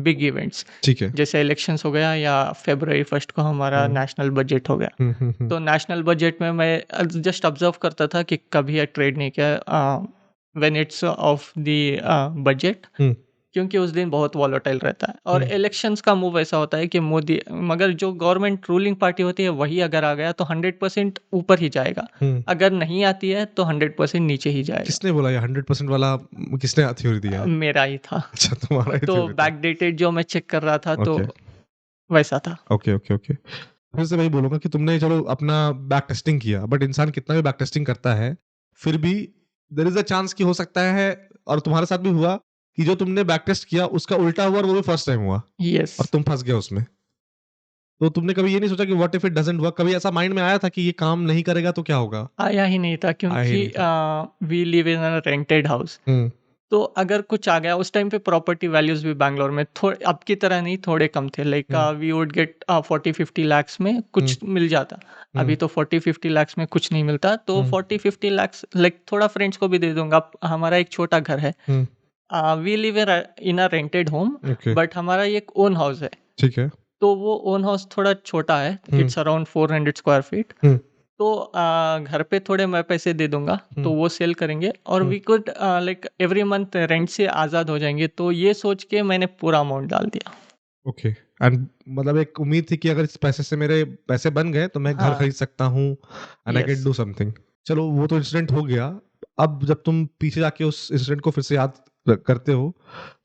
बिग इवेंट्स, ठीक है। जैसे इलेक्शंस हो गया या February 1 को हमारा नेशनल बजट हो गया। तो नेशनल बजट में मैं जस्ट ऑब्जर्व करता था कि कभी ट्रेड नहीं किया when it's of the budget, क्योंकि उस दिन बहुत वॉलेटाइल रहता है। और इलेक्शंस का मूव ऐसा होता है कि मोदी, मगर जो गवर्नमेंट रूलिंग पार्टी होती है वही अगर आ गया तो 100% ऊपर ही जाएगा, अगर नहीं आती है तो 100% नीचे ही जाएगा। किसने बोला ये 100% वाला? किसने थ्योरी दिया? मेरा ही था। अच्छा, तुम्हारा ही तो theory था। बैकडेटेड जो मैं चेक कर रहा था तो Okay. वैसा था। Okay okay okay. फिर से वही बोलूंगा कि तुमने चलो अपना बैक टेस्टिंग किया, बट इंसान कितना भी बैक टेस्टिंग करता है फिर भी देयर इज अ चांस कि हो सकता है, और तुम्हारे साथ भी हुआ कि जो तुमने बैक टेस्ट किया उसका उल्टा हुआ और वो भी फर्स्ट टाइम हुआ यस। और तुम फंस गए उसमें। तो तुमने कभी ये नहीं सोचा कि what if it doesn't work? कभी ऐसा माइंड में आया था कि ये काम नहीं करेगा तो क्या होगा? आया ही नहीं था, आया ही क्योंकि नहीं we live in a rented house. तो अगर कुछ आ गया, उस टाइम पे प्रॉपर्टी वैल्यूज भी बैंगलोर में थोड़े अब की तरह नहीं, थोड़े कम थे। Like we would get 40-50 lakhs में कुछ मिल जाता। अभी तो 40-50 lakhs में कुछ नहीं मिलता। तो 40-50 lakhs लाइक थोड़ा फ्रेंड्स को भी दे दूंगा। हमारा एक छोटा घर है, we live in a rented home, okay, but हमारा एक ओन हाउस है। ठीक है। तो वो ओन हाउस थोड़ा छोटा है, इट्स अराउंड 400 स्क्वायर फीट। तो घर पे थोड़े मैं पैसे दे दूंगा, तो वो सेल करेंगे और we could like every month rent से आज़ाद हो जाएंगे। तो ये सोच के मैंने पूरा अमाउंट डाल दिया। ओके। एंड मतलब एक उम्मीद थी कि अगर इस पैसे से मेरे पैसे बन गए तो मैं घर हाँ। खरीद सकता हूँ and I can Yes. Do something. चलो वो तो इंसिडेंट हो गया। अब जब तुम पीछे जाके उस इंसिडेंट को फिर से याद करते हो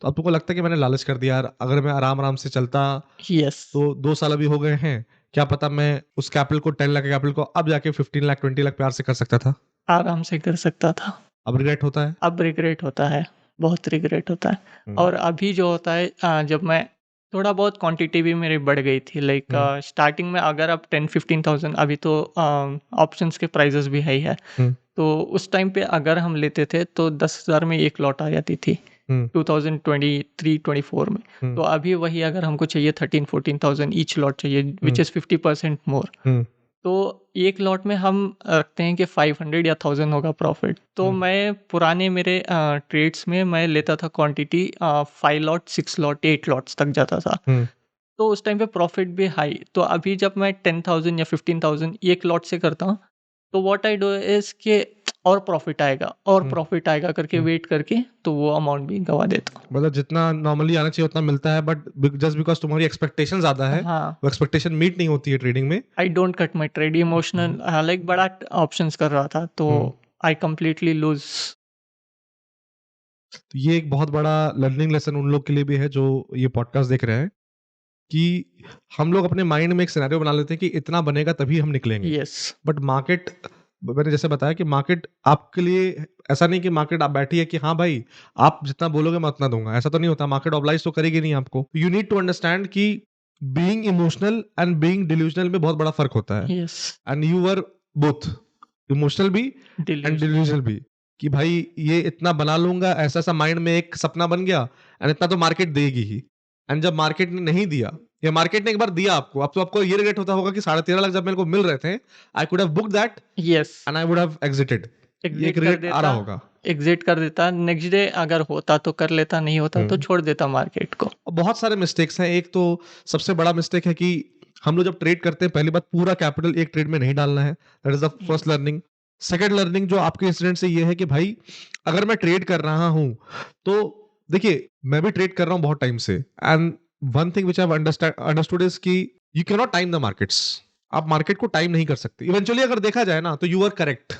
तो अब तुमको लगता है कि मैंने लालच कर दिया यार, अगर मैं आराम आराम से चलता यस। तो 2 साल अभी हो गए हैं, क्या पता मैं उस कैपिटल को 10 लाख के कैपिटल को अब जाके 15 लाख 20 लाख प्यार से कर सकता था। आराम से कर सकता था। अब रिग्रेट होता है। अब रिग्रेट होता है, बहुत रिग्रेट होता है। और अभी जो होता है, जब मैं थोड़ा बहुत क्वांटिटी भी मेरी बढ़ गई थी। लाइक स्टार्टिंग में अगर आप 10-15,000, अभी तो ऑप्शंस के प्राइजेस भी हाई है, तो उस टाइम पे अगर हम लेते थे तो 10,000 में एक लॉट आ जाती थी 2023-24 में। तो अभी वही अगर हमको चाहिए 13-14,000 ईच लॉट चाहिए, विच इज़ 50% मोर। तो एक लॉट में हम रखते हैं कि 500 या 1000 होगा प्रॉफिट। तो मैं पुराने मेरे ट्रेड्स में मैं लेता था क्वांटिटी 5 लॉट, 6 लॉट, 8 लॉट्स तक जाता था। तो उस टाइम पे प्रॉफिट भी हाई। तो अभी जब मैं 10,000 या 15,000 एक लॉट से करता हूँ, तो व्हाट आई डू इज कि और प्रॉफिट आएगा और प्रॉफिट आएगा करके वेट करके तो वो अमाउंट भी गवा देता हूँ। मतलब जितना नॉर्मली आना चाहिए उतना मिलता है, बट जस्ट बिकॉज तुम्हारी एक्सपेक्टेशन ज्यादा है, हाँ। वो एक्सपेक्टेशन मीट नहीं होती है ट्रेडिंग में। I don't cut my trade emotional, like बड़ा ऑप्शंस कर रहा था तो आई कंप्लीटली लूज। तो ये एक बहुत बड़ा लर्निंग लेसन उन लोग के लिए भी है जो ये पॉडकास्ट देख रहे हैं, कि हम लोग अपने माइंड में एक सिनेरियो बना लेते हैं कि इतना बनेगा तभी हम निकलेंगे। यस। बट मार्केट, मैंने जैसे बताया कि मार्केट आपके लिए ऐसा नहीं कि मार्केट आप बैठी है कि हाँ भाई आप जितना बोलोगे मैं उतना दूंगा, ऐसा तो नहीं होता। मार्केट ऑब्लाइज तो करेगी नहीं आपको। यू नीड टू अंडरस्टैंड कि being emotional and being delusional में बहुत बड़ा फर्क होता है। Yes. And you were both, emotional भी एंड डिल्यूजनल भी, कि भाई ये इतना बना लूंगा, ऐसा सा माइंड में एक सपना बन गया एंड इतना तो मार्केट देगी ही। एंड जब मार्केट ने नहीं दिया, या मार्केट ने एक बार दिया आपको, अब तो आपको ये रिग्रेट होता होगा कि 13.5 लाख जब मेरे को मिल रहे थे, I could have booked that yes. And I would have exerted. ये एक रिग्रेट आ रहा होगा। एग्जिट कर देता, नेक्स्ट डे अगर होता तो कर लेता, नहीं होता तो छोड़ देता मार्केट को। और बहुत सारे मिस्टेक्स हैं। एक तो सबसे बड़ा मिस्टेक है कि हम लोग जब ट्रेड करते हैं, पहली बात पूरा कैपिटल एक ट्रेड में नहीं डालना है। That is the first learning. Second learning जो आपके इंसिडेंट से ये है कि भाई अगर मैं ट्रेड कर रहा हूं तो देखिए, मैं भी ट्रेड कर रहा हूं बहुत टाइम से, and one thing which I have understood is कि you can not time the markets. आप मार्केट को टाइम नहीं कर सकते। इवेंचुअली अगर देखा जाए ना तो यू आर करेक्ट।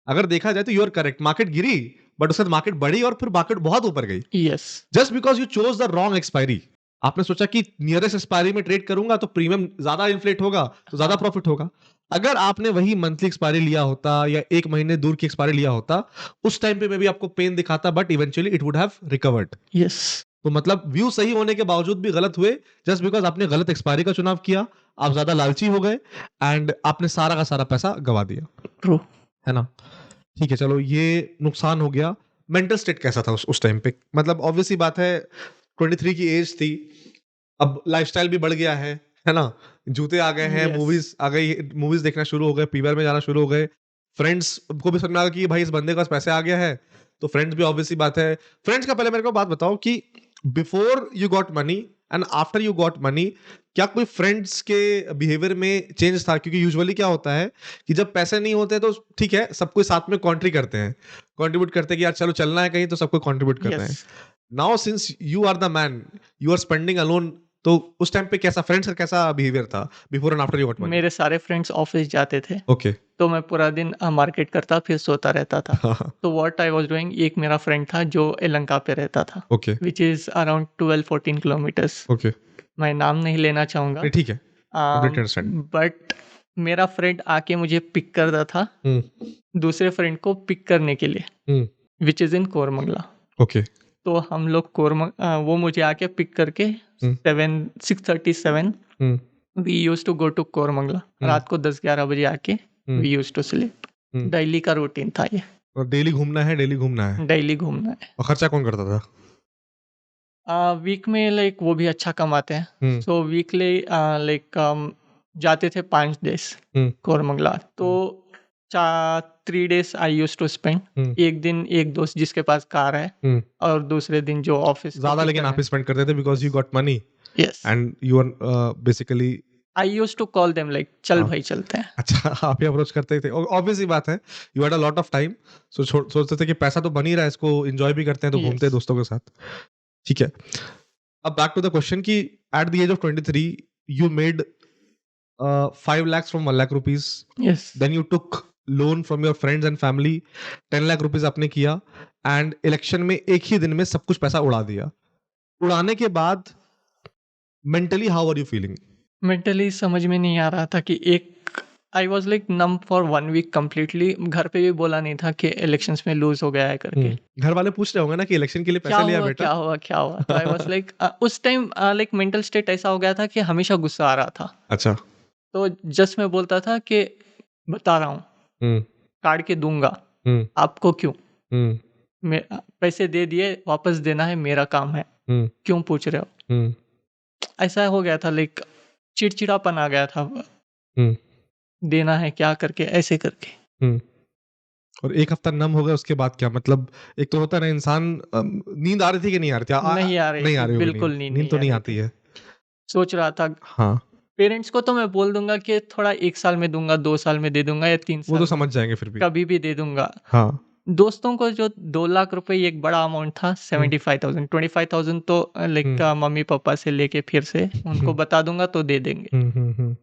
अगर देखा जाए तो यू आर करेक्ट, मार्केट गिरी बट उसके बाद मार्केट बढ़ी और फिर मार्केट बहुत ऊपर गई। Yes. Just because you chose the wrong expiry. आपने सोचा कि नियरेस्ट एक्सपायरी में ट्रेड करूंगा तो प्रीमियम ज्यादा इन्फ्लेट होगा तो ज्यादा प्रॉफिट होगा। अगर आपने वही मंथली एक्सपायरी लिया होता या एक महीने दूर की एक्सपायरी लिया होता, उस टाइम पे मैं भी आपको पेन दिखाता, but eventually it would have recovered. Yes. तो मतलब व्यू सही होने के बावजूद भी गलत हुए, जस्ट बिकॉज आपने गलत एक्सपायरी का चुनाव किया, आप ज्यादा लालची हो गए एंड आपने सारा का सारा पैसा गवा दिया। ट्रू है ना? ठीक है, चलो ये नुकसान हो गया। मेंटल स्टेट कैसा था उस टाइम पे? मतलब ऑब्वियसली बात है 23 की एज थी, अब लाइफस्टाइल भी बढ़ गया है है ना? जूते आ गए हैं, यस। मूवीज आ गई, मूवीज देखना शुरू हो गए, पीवीआर में जाना शुरू हो गए, फ्रेंड्स को भी समझ में आ गया कि भाई इस बंदे के पास पैसे आ गया है, तो फ्रेंड्स भी ऑब्वियस सी बात है। फ्रेंड्स का पहले मेरे को बात बताओ कि before you got money and after you got money, क्या कोई फ्रेंड्स के बिहेवियर में चेंज था? क्योंकि यूजुअली क्या होता है कि जब पैसे नहीं होते तो ठीक है, सब कोई साथ में कॉन्ट्री करते हैं, कंट्रीब्यूट करते हैं कि यार चलो चलना है कहीं, तो सबको कंट्रीब्यूट कर रहे हैं। Yes. Now since you are the man, you are spending alone, तो उस टाइम पे कैसा फ्रेंड्स का कैसा बिहेवियर था before and after you got money? मेरे सारे फ्रेंड्स ऑफिस जाते थे, ओके। तो मैं पूरा दिन मार्केट करता फिर सोता रहता था। तो व्हाट आई वाज डूइंग, एक मेरा फ्रेंड था जो यलहंका पे रहता था, okay which is around 12-14 kilometres. Okay, मैं नाम नहीं लेना चाहूँगा, नहीं ठीक है, कंप्लीट अंडरस्टैंड। बट मेरा फ्रेंड आके मुझे पिक करता था दूसरे फ्रेंड को पिक करने के लिए, which is in Koramangala. Okay. तो हम लोग वो मुझे आके पिक करके 6:37 we use to go to Koramangala. रात को 10-11 बजे आके we use to sleep. Daily का रूटीन था ये, और डेली घूमना है, डेली घूमना है। डेली घूमना है। और खर्चा कौन करता था? वीक में लाइक वो भी अच्छा कमाते हैं, सो वीकली लाइक जाते थे 5 डेज कोरमंगला। तो 3 days I use to spend. एक दिन एक दोस्त जिसके पास कार है, और दूसरे दिन जो ऑफिस ज्यादा लेकिन आप ही स्पेंड करते थे because you got money yes, and you are basically. I use to call them like चल भाई चलते हैं। अच्छा, आप ही अप्रोच करते थे, ऑब्वियस ही बात है, you had a lot of time, so सोचते थे कि पैसा तो बन ही रहा है, इसको एंजॉय भी करते हैं, तो घूमते हैं Yes. दोस्तों के साथ। ठीक है, अब बैक टू द क्वेश्चन कि at the age of 23 you made 5 lakhs from 1 lakh rupees, Yes. then you took loan from your friends and family, 10 lakh rupees आपने किया, एंड इलेक्शन में एक ही दिन में सब कुछ पैसा उड़ा दिया। उड़ाने के बाद mentally how are you feeling? Mentally समझ में नहीं आ रहा था कि एक I was like numb for 1 week completely. घर पे भी बोला नहीं था कि इलेक्शंस में लूज हो गया है करके। घर वाले पूछ रहे होंगे ना कि इलेक्शन के लिए क्या पैसे लिया हुआ बेटा? क्या हुआ क्या हुआ, तो आई वॉज लाइक उस टाइम लाइक मेंटल स्टेट ऐसा हो गया था कि हमेशा गुस्सा आ रहा था। अच्छा। तो जस्ट मैं बोलता था कि बता रहा हूँ काट के दूंगा, आपको क्यों, पैसे दे दिए वापस देना है मेरा काम है, क्यों पूछ रहे हो। ऐसा हो गया था, लाइक चिड़चिड़ापन आ गया था, देना है क्या करके ऐसे करके। और एक हफ्ता नम हो गया, उसके बाद क्या मतलब? एक तो होता है ना इंसान, नींद आ रही थी कि नहीं आ रही थी? नहीं आ रही नहीं थी, आ रही होगी बिल्कुल नींद तो आ नहीं रही आती थी। है। सोच रहा था हाँ, पेरेंट्स को तो मैं बोल दूंगा कि थोड़ा 1 साल में दूंगा, 2 साल में दे दूंगा, या 3 वो साल तो समझ जाएंगे फिर भी। कभी भी दे दूंगा। हाँ। दोस्तों को जो 2 लाख रुपए एक बड़ा अमाउंट था, 75,000 25,000 तो लाइक मम्मी पापा से लेके फिर से उनको बता दूंगा तो दे देंगे।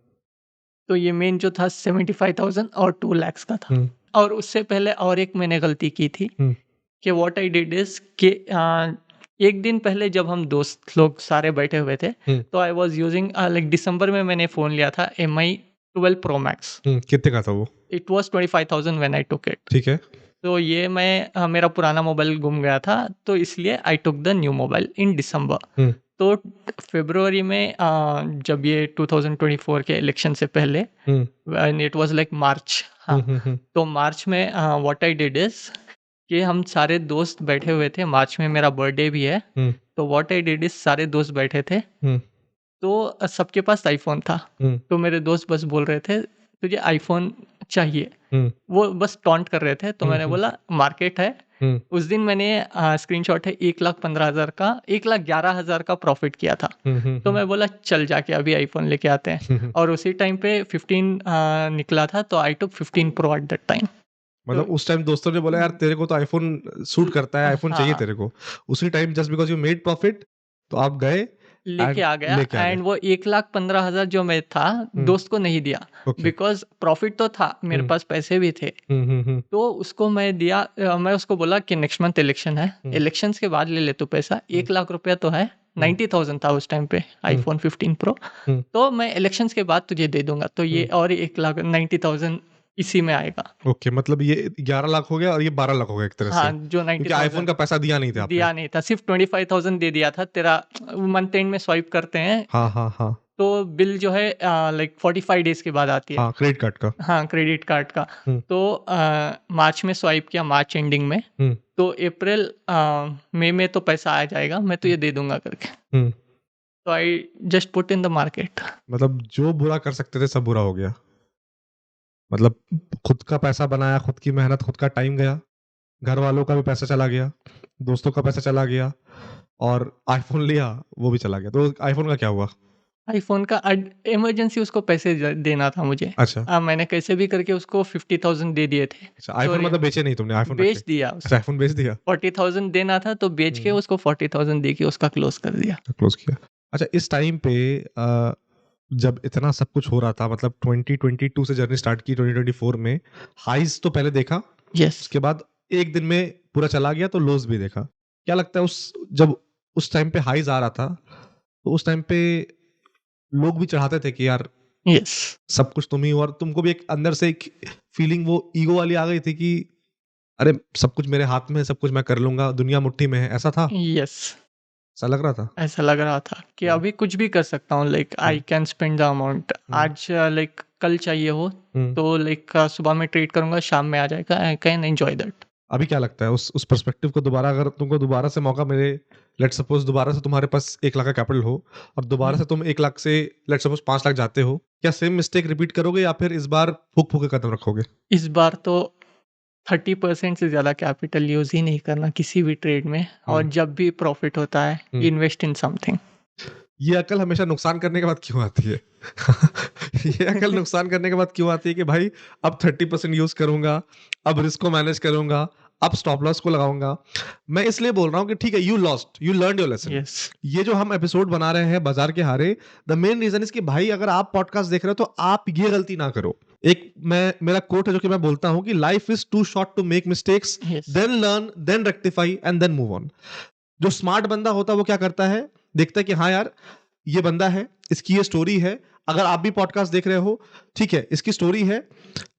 तो ये मेन जो था 75,000 और 2 lakhs का था। और उससे पहले और एक मैंने गलती की थी कि व्हाट आई डिड इज कि एक दिन पहले जब हम दोस्त लोग सारे बैठे हुए थे, तो आई वाज यूजिंग लाइक दिसंबर में मैंने फ़ोन लिया था MI 12 Pro Max। कितने का था वो? It was 25,000 when I took it. ठीक है। तो ये मैं मेरा पुराना मोबाइल गुम गया था, तो इसलिए आई टुक द न्यू मोबाइल इन दिसंबर। तो फरवरी में जब ये 2024 के इलेक्शन से पहले, when it was like March, हाँ, तो मार्च में व्हाट आई डिड इज कि हम सारे दोस्त बैठे हुए थे, मार्च में मेरा बर्थडे भी है। तो व्हाट आई डिड इज सारे दोस्त बैठे थे, तो सबके पास आईफोन था। तो मेरे दोस्त बस बोल रहे थे तुझे आईफोन चाहिए, वो बस टॉन्ट कर रहे थे। तो मैंने बोला मार्केट है। उस दिन मैंने स्क्रीनशॉट है 1,15,000 का, 1,11,000 का प्रॉफिट किया था। तो मैं बोला चल जाके अभी आईफोन लेके आते हैं। और उसी टाइम पे 15 निकला था, तो आई टुक 15 प्रो एट दैट टाइम। मतलब उस टाइम दोस्तों ने बोला यार तेरे को तो आईफोन सूट करता है, आईफोन चाहिए तेरे को, उसी time just because you made profit तो आप गए लेके आ गया। एंड वो 1,15,000 जो मैं था दोस्त को नहीं दिया, बिकॉज प्रॉफिट तो था, मेरे पास पैसे भी थे। तो उसको मैं दिया, मैं उसको बोला कि नेक्स्ट मंथ इलेक्शन है, इलेक्शंस के बाद ले ले तू पैसा, 1 लाख रुपया तो है, 90,000 था उस टाइम पे आईफोन 15 प्रो। तो मैं इलेक्शंस के बाद तुझे दे दूंगा, तो ये और 1,90,000 इसी में आएगा। ओके, मतलब ये 11 लाख हो गया और ये 12 लाख हो गया एक तरह हाँ, से, जो क्योंकि आईफोन का पैसा दिया नहीं था आपने। दिया नहीं था, सिर्फ 25,000 दे दिया था। तेरा मंथ एंड में स्वाइप करते हैं, हाँ हाँ हाँ तो बिल जो है लाइक 45 डेज के बाद आती है। हाँ, क्रेडिट कार्ड का। हाँ, क्रेडिट कार्ड का। तो मार्च में स्वाइप किया, मार्च एंडिंग में। तो अप्रैल मई में तो पैसा आ जाएगा, मैं तो ये दे दूंगा करके। तो I just put in the market. मतलब जो बुरा कर सकते थे सब बुरा हो गया। मतलब खुद का पैसा बनाया, खुद की मेहनत, खुद का टाइम गया, घर वालों का भी पैसा चला गया, दोस्तों का पैसा चला गया, और आईफोन लिया वो भी चला गया। तो आईफोन का क्या हुआ? आईफोन का इमरजेंसी उसको पैसे देना था मुझे। अच्छा मैंने कैसे भी करके उसको 50,000 दे दिए थे। अच्छा, आईफोन सॉरी, मतलब बेचे नहीं तुमने, आईफोन रख बेच के? दिया अच्छा, उसको। आईफोन बेच दिया। 40,000 देना था तो बेच के उसको 40,000 दे के उसका क्लोज कर दिया। क्लोज किया। अच्छा, इस टाइम पे जब इतना सब कुछ हो रहा था, मतलब 2022 से जर्नी स्टार्ट की, 2024 में हाइज तो पहले देखा, यस। उसके बाद एक दिन में पूरा चला गया तो लोज भी देखा। क्या लगता है जब उस टाइम पे हाइज आ रहा था तो उस टाइम पे लोग भी चढ़ाते थे कि यार यस। सब कुछ तुम ही हो, और तुमको भी एक अंदर से एक फीलिंग, वो ईगो वाली आ गई थी कि अरे सब कुछ मेरे हाथ में है, सब कुछ मैं कर लूंगा, दुनिया मुट्ठी में है, ऐसा था? यस, ऐसा लग रहा था? ऐसा लग रहा था कि अभी कुछ भी कर सकता हूँ। Like I can spend the amount. आज लाइक कल चाहिए हो तो लाइक सुबह में ट्रीट करूंगा, शाम में आ जाएगा। I can enjoy that. अभी क्या लगता है उस पर्सपेक्टिव को दोबारा, अगर तुमको दोबारा से मौका मिले, लेट सपोज दोबारा से तुम्हारे पास 1 लाख का कैपिटल हो और दोबारा से तुम 1 लाख से लेट सपोज 5 लाख जाते हो, क्या सेम मिस्टेक रिपीट करोगे या फिर इस बार फूक फूक के कदम रखोगे? इस बार तो 30% से ज़्यादा कैपिटल यूज ही नहीं करना किसी भी ट्रेड में, और जब भी प्रॉफिट होता है इन्वेस्ट इन समथिंग। ये अकल हमेशा नुकसान करने के बाद क्यों आती है? ये अकल नुकसान करने के बाद क्यों आती है कि भाई अब 30% यूज करूंगा, अब रिस्क को मैनेज करूंगा, अब स्टॉप लॉस को लगाऊंगा? मैं इसलिए बोल रहा हूं कि ठीक है, you lost, you learn your lesson. Yes. ये जो हम एपिसोड बना रहे हैं बाजार के हारे, द मेन रीजन इज कि भाई अगर आप पॉडकास्ट देख रहे हो तो आप ये गलती ना करो। एक मेरा कोट है जो कि मैं बोलता हूं कि life is too short to make mistakes, Yes. Then learn, then rectify and then move on. जो स्मार्ट बंदा होता है वो क्या करता है, देखता है कि हाँ यार ये बंदा है, इसकी ये स्टोरी है, अगर आप भी पॉडकास्ट देख रहे हो, ठीक है, इसकी स्टोरी है,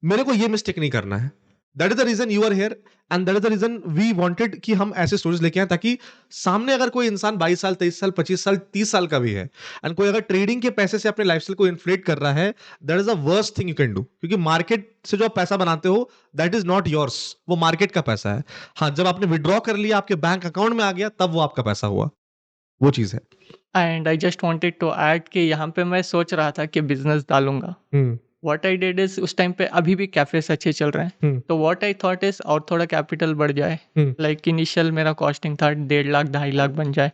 मेरे को ये मिस्टेक नहीं करना है। That is the reason you are here and that is the reason we wanted कि हम ऐसे स्टोरीज लेके आए, ताकि सामने अगर कोई इंसान 22 साल, 23 साल, 25 साल, 30 साल का भी है एंड कोई अगर ट्रेडिंग के पैसे से अपने लाइफस्टाइल को इन्फ्लेट कर रहा है, that is the worst thing you can do. क्योंकि मार्केट से जो आप पैसा बनाते हो दैट इज नॉट योर्स, वो मार्केट का पैसा है। हाँ, जब आपने विड्रॉ कर लिया, आपके बैंक अकाउंट में आ गया, तब वो आपका पैसा हुआ, वो चीज है। And I just wanted to add कि यहाँ पे मैं सोच रहा था कि बिजनेस डालूंगा। व्हाट आई डिड इज, उस टाइम पे अभी भी कैफेस अच्छे चल रहे हैं, तो व्हाट आई थॉट इज और थोड़ा कैपिटल बढ़ जाए। लाइक इनिशियल मेरा कॉस्टिंग था 1.5 लाख 2.5 लाख बन जाए,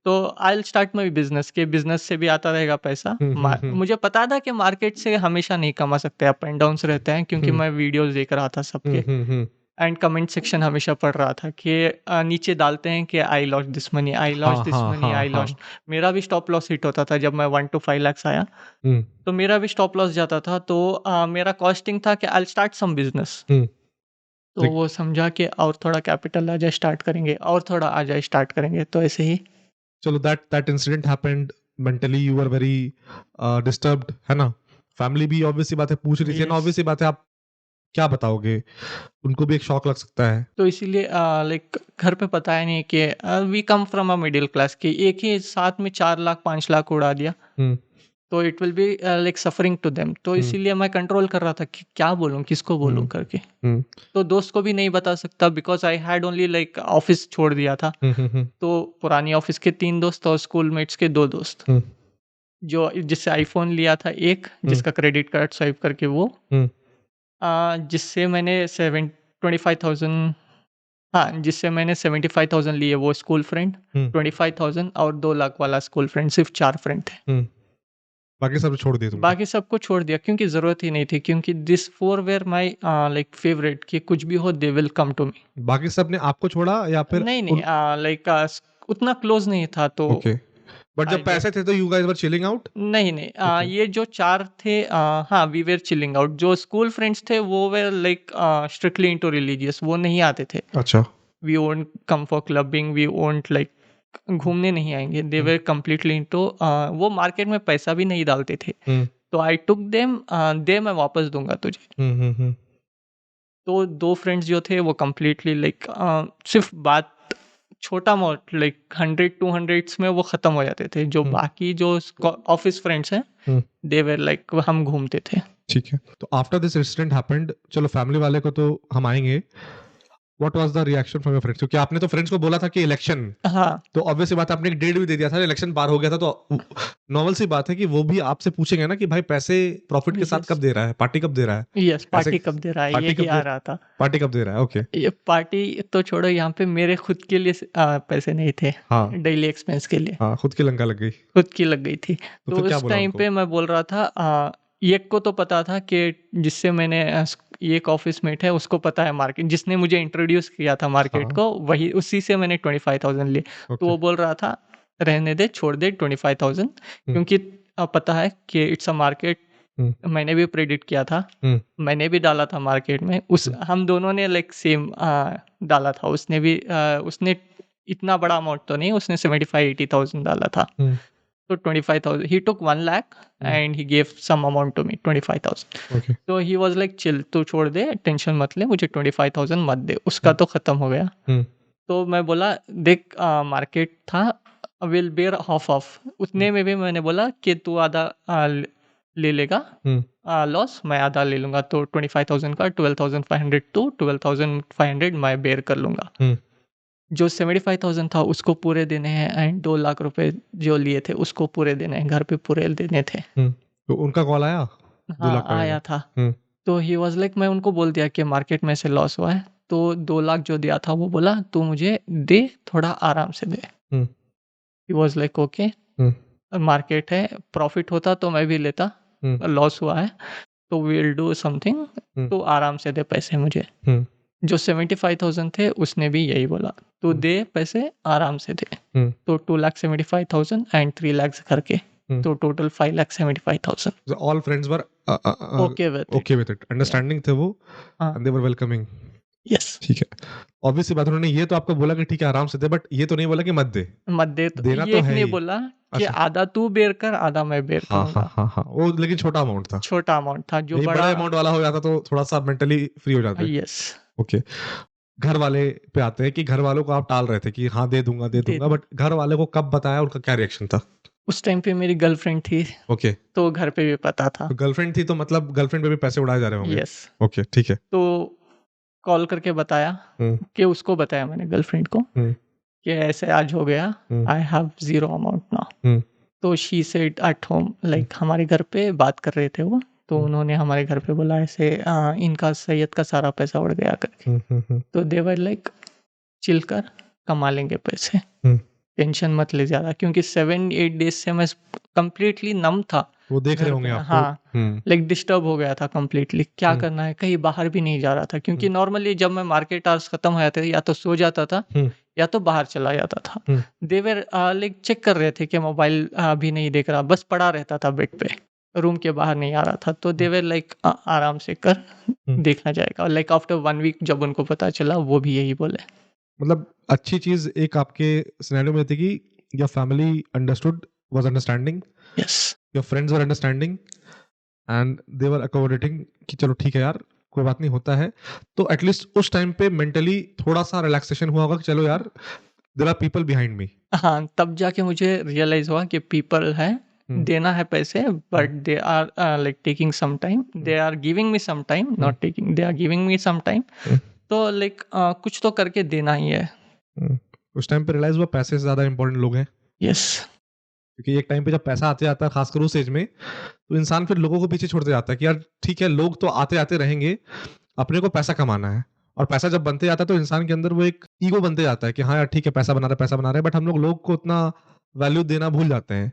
तो I will start my business. के बिजनेस से भी आता रहेगा पैसा। मुझे पता था कि मार्केट से हमेशा नहीं कमा सकते, अप एंड डाउन्स रहते हैं, क्योंकि मैं वीडियोस देख रहा था सबके, एंड कमेंट सेक्शन हमेशा पढ़ रहा था कि नीचे डालते हैं कि I lost this money, I lost this money, I lost. मेरा भी स्टॉप लॉस हिट होता था जब मैं 1 to 5 lakhs आया, तो मेरा भी स्टॉप लॉस जाता था। तो मेरा कॉस्टिंग था कि आई स्टार्ट सम बिजनेस। तो वो समझा कि और थोड़ा कैपिटल आ जाए स्टार्ट करेंगे, और थोड़ा आ जाए स्टार्ट करेंगे, तो ऐसे ही। चलो, that incident happened, mentally you were very disturbed, है ना? फैमिली भी ऑब्वियसली बात है पूछ रही थी ना, ऑब्वियसली बात है, आप क्या बताओगे? उनको भी एक शॉक लग सकता है। तो इसीलिए लाइक घर पे पता है नहीं कि we come from a middle class, की एक ही साथ में 4 लाख 5 लाख उड़ा दिया, तो it will be like suffering to them. तो इसीलिए मैं कंट्रोल कर रहा था कि क्या बोलूं, किसको बोलूं करके। तो दोस्त को भी नहीं बता सकता, because I had only like office छोड़ दिया था। तो पुरानी ऑफिस के 3 दोस्त और स्कूल मेट्स के 2 दोस्त, जो जिससे आईफोन लिया था एक, जिसका क्रेडिट कार्ड स्वाइप करके वो, जिससे मैंने 25,000, हाँ, जिससे मैंने 75,000 लिए, वो स्कूल फ्रेंड 25,000, और 2 लाख वाला स्कूल फ्रेंड। सिर्फ 4 फ्रेंड थे। बाकी सब छोड़ दिए तुमने? बाकी सबको छोड़ दिया, क्योंकि जरूरत ही नहीं थी, क्योंकि this 4 were my like favourite, कि कुछ भी हो they will come to me. बाकी सब ने आपको छोड़ा या फिर? नहीं, लाइक उतना क्लोज नहीं था, तो ओके, बट जब पैसे थे तो you guys were chilling out? नहीं, ये जो 4 थे, हाँ, वी वेर चिलिंग आउट। जो स्कूल फ्रेंड्स थे वो were like strictly into religious, वो नहीं आते थे। अच्छा। We won't come for clubbing, we won't like घूमने नहीं आएंगे। दे वेर कम्प्लीटली इनटू, वो मार्केट में पैसा भी नहीं डालते थे। तो आई टुक देम, दे मैं वापस दूंगा तुझे। तो 2 फ्रेंड्स जो थे वो कम्प्लीटली लाइक सिर्फ बात छोटा मोट लाइक 100-200 में वो खत्म हो जाते थे। जो बाकी जो ऑफिस फ्रेंड्स हैं, दे वेर लाइक हम घूमते थे। ठीक है, तो आफ्टर दिस इंसिडेंट हैपेंड, चलो फैमिली वाले को तो हम आएंगे, what was the reaction from your friends? क्योंकि आपने तो फ्रेंड्स को बोला था कि इलेक्शन, हाँ, तो ऑब्वियस सी बात है आपने एक डेट भी दे दिया था, इलेक्शन पार हो गया था, तो नॉर्मल सी बात है कि वो भी आपसे पूछेंगे ना कि भाई पैसे प्रॉफिट के साथ यस, कब दे रहा है, पार्टी कब दे रहा है, यस, पैसे पार्टी कब दे रहा है, पार्टी यही कब आ दे रहा था। पार्टी कब दे रहा है? ओके। ये पार्टी तो छोड़ो, यहाँ पे मेरे खुद के लिए पैसे नहीं थे, हाँ डेली एक्सपेंस के लिए, हाँ, खुद की लंका लग गई, खुद की लग गई थी। तो तो फिर क्या उस बोला टाइम उनको? पे मैं बोल रहा था, एक को तो पता था कि जिससे मैंने एक ऑफिस मेट है, उसको पता है मार्केट, जिसने मुझे इंट्रोड्यूस किया था मार्केट हाँ, को, वही उसी से मैंने 25,000 लिए। तो ओके। वो बोल रहा था रहने दे, छोड़ दे 25,000, हम्म, क्योंकि पता है कि इट्स अ मार्केट। हम्म, मैंने भी प्रेडिक्ट किया था, हम्म, मैंने भी डाला था मार्केट में, उस हम्म, हम दोनों ने लाइक सेम डाला था। उसने भी उसने इतना बड़ा अमाउंट तो नहीं, उसने 75-80,000 डाला था। हम्म, तो 25,000 he took 1 lakh hmm, and he gave some amount to me, 25,000। Okay. तो ही वाज लाइक चिल, तू छोड़ दे, टेंशन मत ले, मुझे 25,000 मत दे, उसका हम्म, तो खत्म हो गया। हम्म, तो मैं बोला देख, मार्केट था, विल बेयर हाफ ऑफ, हम्म, उतने में भी मैंने बोला कि तू आधा ले लेगा हम्म, लॉस, मैं आधा ले लूंगा। तो 25,000 का 12,500 टू 12,500 मैं बेयर कर लूंगा। हम्म, जो 75,000 था उसको पूरे देने हैं, एंड 2 लाख रुपए जो लिए थे उसको पूरे देने हैं, घर पे पूरे देने थे। तो उनका कॉल आया 2 लाख हाँ, का आया था। हम्म, तो ही वाज लाइक, मैं उनको बोल दिया कि मार्केट में से लॉस हुआ है। तो 2 लाख जो दिया था वो बोला तू मुझे दे, थोड़ा आराम से दे। Hmm, he was like okay, hmm, market है, प्रॉफिट होता तो मैं भी लेता, हम्म, लॉस हुआ है तो विल डू समथिंग, हम्म, तो आराम से दे पैसे मुझे। हम्म, जो 75,000 थे उसने भी यही बोला, तू हम्म, दे पैसे आराम से दे। हम्म, तो 2,75,000 एंड 3 lakhs करके, हम्म। तो total 5,75,000। All friends were okay with okay it. With it, understanding थे वो, हाँ, and they were welcoming. Yes. ठीक है, ऑब्वियस सी बात, उन्होंने ये तो आपको बोला कि ठीक है आराम से दे, बट ये तो नहीं बोला कि मत दे, मत दे, तो देना ये तो एक है ने ही। बोला कि अच्छा, आधा तू बेयर कर, आधा मैं बेयर हाँ हाँ करूंगा। हाँ हाँ, वो लेकिन छोटा अमाउंट था, छोटा अमाउंट था, जो यही बड़ा। बड़ा अमाउंट वाला हो जाता तो थोड़ा सा मेंटली फ्री हो जाते। यस, ओके, घर वाले पे आते हैं कि घर वालों को आप टाल रहे थे कि हाँ दे दे दूंगा, दूं। बट घर वाले को कब बताया, उनका क्या रिएक्शन था? उस टाइम पे मेरी गर्लफ्रेंड थी, ओके, तो घर पे भी पता था। तो गर्लफ्रेंड थी तो मतलब गर्लफ्रेंड पे भी पैसे उड़ाए जा रहे होंगे। यस। ओके, ठीक है। तो कॉल करके बताया, हम्म, कि उसको बताया मैंने, गर्लफ्रेंड को, हम्म, कि ऐसे आज हो गया, hmm, I have zero amount now. Hmm, तो she said at home, hmm, like हमारे घर पे बात कर रहे थे वो। तो हम्म, उन्होंने हमारे घर पे बोला ऐसे, इनका सैयद का सारा पैसा उड़ गया करके। हम्म, तो दे वर लाइक, चिल कर, कमा लेंगे पैसे, हम्म। टेंशन मत ले ज़्यादा, क्योंकि 7-8 डेज से मैं कंप्लीटली नम था वो देख रहे घर पे। होंगे आपको। हाँ, हम्म, लाइक डिस्टर्ब हो गया था कंप्लीटली, क्या हम्म, करना है, कहीं बाहर भी नहीं जा रहा था, क्योंकि हम्म, नॉर्मली जब मैं मार्केट आवर्स खत्म हो जाते थे, या तो सो जाता था हम्म, या तो बाहर चला जाता था। हम्म, देवर लाइक चेक कर रहे थे कि मोबाइल भी नहीं देख रहा, बस पड़ा रहता था बेड पे, रूम के बाहर नहीं आ रहा था। तो देवर लाइक आराम से कर, हम्म। देखना जाएगा। लाइक आफ्टर 1 वीक जब उनको पता चला, वो भी यही बोले। मतलब अच्छी चीज एक आपके सिनेरियो में थी कि your family understood, was understanding, yes, your friends were understanding, and they were accommodating कि चलो ठीक है यार, कोई बात नहीं, होता है। तो एटलीस्ट उस टाइम पे मेंटली थोड़ा सा रिलैक्सेशन हुआ होगा कि चलो यार, there are people behind me. हाँ, तब जाके मुझे रियलाइज हुआ कि पीपल है, हम्म, देना है पैसे, hmm, but they are like taking some time, hmm, they are giving me some time, hmm, not taking, they are giving me some time. Hmm, तो लाइक कुछ तो करके देना ही है। हम्म। उस टाइम पे रियलाइज हुआ पैसे से ज्यादा इंपॉर्टेंट लोग हैं, यस, क्योंकि एक टाइम पे जब पैसा आते जाता है, खासकर उस एज में, तो इंसान फिर लोगों को पीछे छोड़ते जाता है कि यार ठीक है, लोग तो आते आते रहेंगे, अपने को पैसा कमाना है। और पैसा जब बनते जाता है तो इंसान के अंदर वो एक ईगो बनते जाता है कि हाँ यार ठीक है, पैसा बना रहा है, बट हम लोग को उतना वैल्यू देना भूल जाते हैं।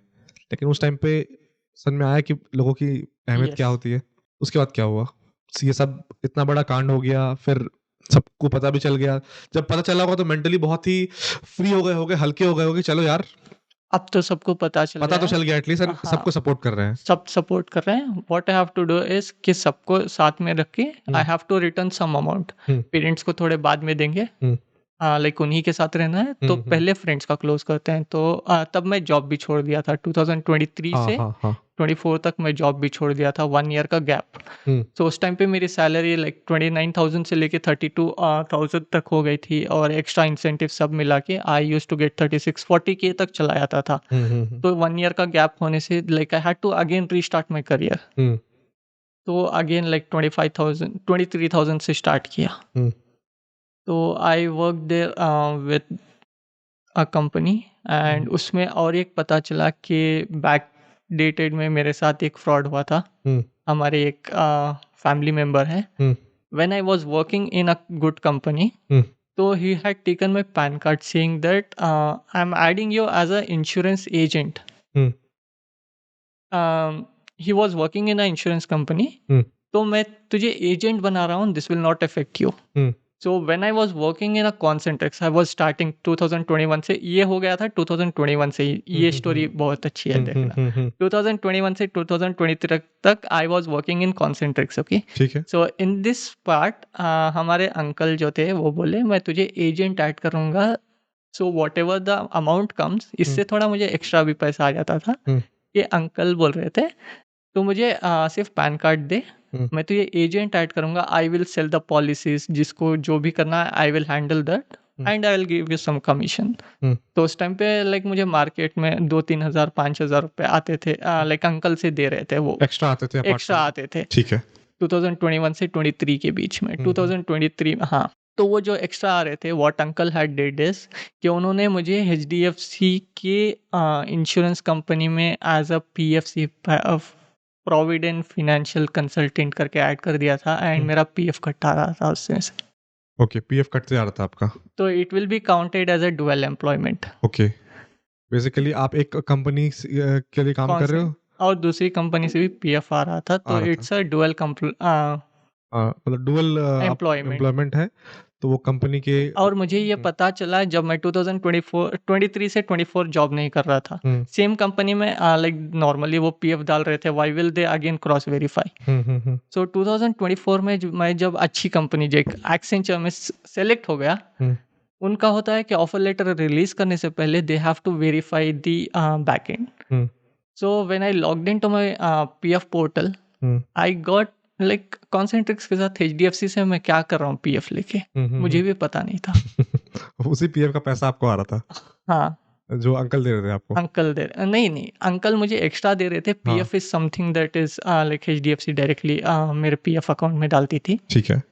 लेकिन उस टाइम पे समझ में आया कि लोगों की अहमियत क्या यस। होती है। उसके बाद क्या हुआ? ये सब इतना बड़ा कांड हो गया, फिर सबको पता भी चल गया। जब पता चला होगा तो मेंटली बहुत ही फ्री हो गए होगे, हल्के हो गए होगे, चलो यार अब तो सबको पता चल पता गया तो है। चल गया एटलीस्ट, हाँ, सबको सपोर्ट कर रहे हैं। सब सपोर्ट कर रहे हैं। What I have to do is कि सबको साथ में रख के I hmm, have to return some amount. Hmm, parents को थोड़े बाद में देंगे, हम्म, लाइक उन्हीं के साथ रहना है, तो हम्म, पहले फ्रेंड्स का क्लोज करते हैं। तो तब मैं जॉब भी छोड़ दिया था, 2023 हाँ से हाँ हाँ, 24 तक मैं जॉब भी छोड़ दिया था, 1 ईयर का गैप। हम्म, तो उस टाइम पे मेरी सैलरी लाइक 29,000 से लेके 32,000 तक हो गई थी, और एक्स्ट्रा इंसेंटिव सब मिला के आई यूज टू गेट 36-40K तक चला जाता था। हम्म, तो 1 ईयर का गैप होने से like I had to again restart my career. Hmm, तो अगेन लाइक 25,000 23,000 से स्टार्ट किया। हम्म। तो I work there with a company and उसमें और एक पता चला कि बैक डेटेड में मेरे साथ एक फ्रॉड हुआ था। हमारे एक फैमिली मेंबर है। When I was working in a good company, so he had taken my PAN card saying that I'm adding you as an insurance agent. He was working in an insurance company. तो मैं तुझे agent बना रहा हूँ, this will not affect you. So when I was working in a Concentrix, I was starting 2021 से, ये हो गया था 2021 से ही। ये स्टोरी बहुत अच्छी है, देखना। 2021 से 2023 तक I was working in Concentrix, okay. ठीक है। सो इन दिस पार्ट हमारे अंकल जो थे वो बोले मैं तुझे एजेंट ऐड करूंगा, so what ever the amount comes, इससे थोड़ा मुझे एक्स्ट्रा भी पैसा आ जाता था। ये अंकल बोल रहे थे तो मुझे सिर्फ पैन कार्ड दे, मैं तुझे एजेंट ऐड करूंगा, I will sell the policies, जिसको जो भी करना है I will handle that and I will give you some commission. तो उस टाइम पे लाइक मुझे मार्केट में 2-3 हज़ार 5,000 रुपए आते थे, लाइक अंकल से दे रहे थे, वो एक्स्ट्रा आते थे, एक्स्ट्रा आते थे। ठीक है। 2021 से 23 के बीच में, 2023 में, हाँ। तो वो जो एक्स्ट्रा आ रहे थे, what uncle had did is कि उन्होंने मुझे एचडीएफसी के इंश्योरेंस कंपनी में as a PFC, provident financial consultant करके ऐड कर दिया था एंड मेरा पीएफ कट आ रहा था उसमें से। ओके, पीएफ कटते जा रहा था आपका। तो it will be counted as a dual employment. Okay, basically आप एक कंपनी के लिए काम कर रहे हो और दूसरी कंपनी से भी पीएफ आ रहा था, तो इट्स अ डुअल मतलब डुअल एम्प्लॉयमेंट है, तो वो कंपनी के। और मुझे ये पता चला जब मैं 23 से 24 जॉब नहीं कर रहा था, सेम कंपनी में, लाइक नॉर्मली वो पीएफ डाल रहे थे, why will they again cross verify. So 2024 में मैं जब अच्छी कंपनी जो एक्सेंचर में सेलेक्ट हो गया, उनका होता है कि ऑफर लेटर रिलीज करने से पहले they have to verify the back end. So when I logged in to my PF portal, I got like Concentrix के साथ एचडीएफसी से मैं क्या कर रहा हूँ पीएफ लेके, मुझे भी पता नहीं था। उसी पीएफ का पैसा आपको आ रहा था? हाँ, जो अंकल दे रहे थे आपको? अंकल दे नहीं, अंकल मुझे एक्स्ट्रा दे रहे थे। PF is something that is like HDFC directly मेरे पीएफ अकाउंट में डालती थी। ठीक है,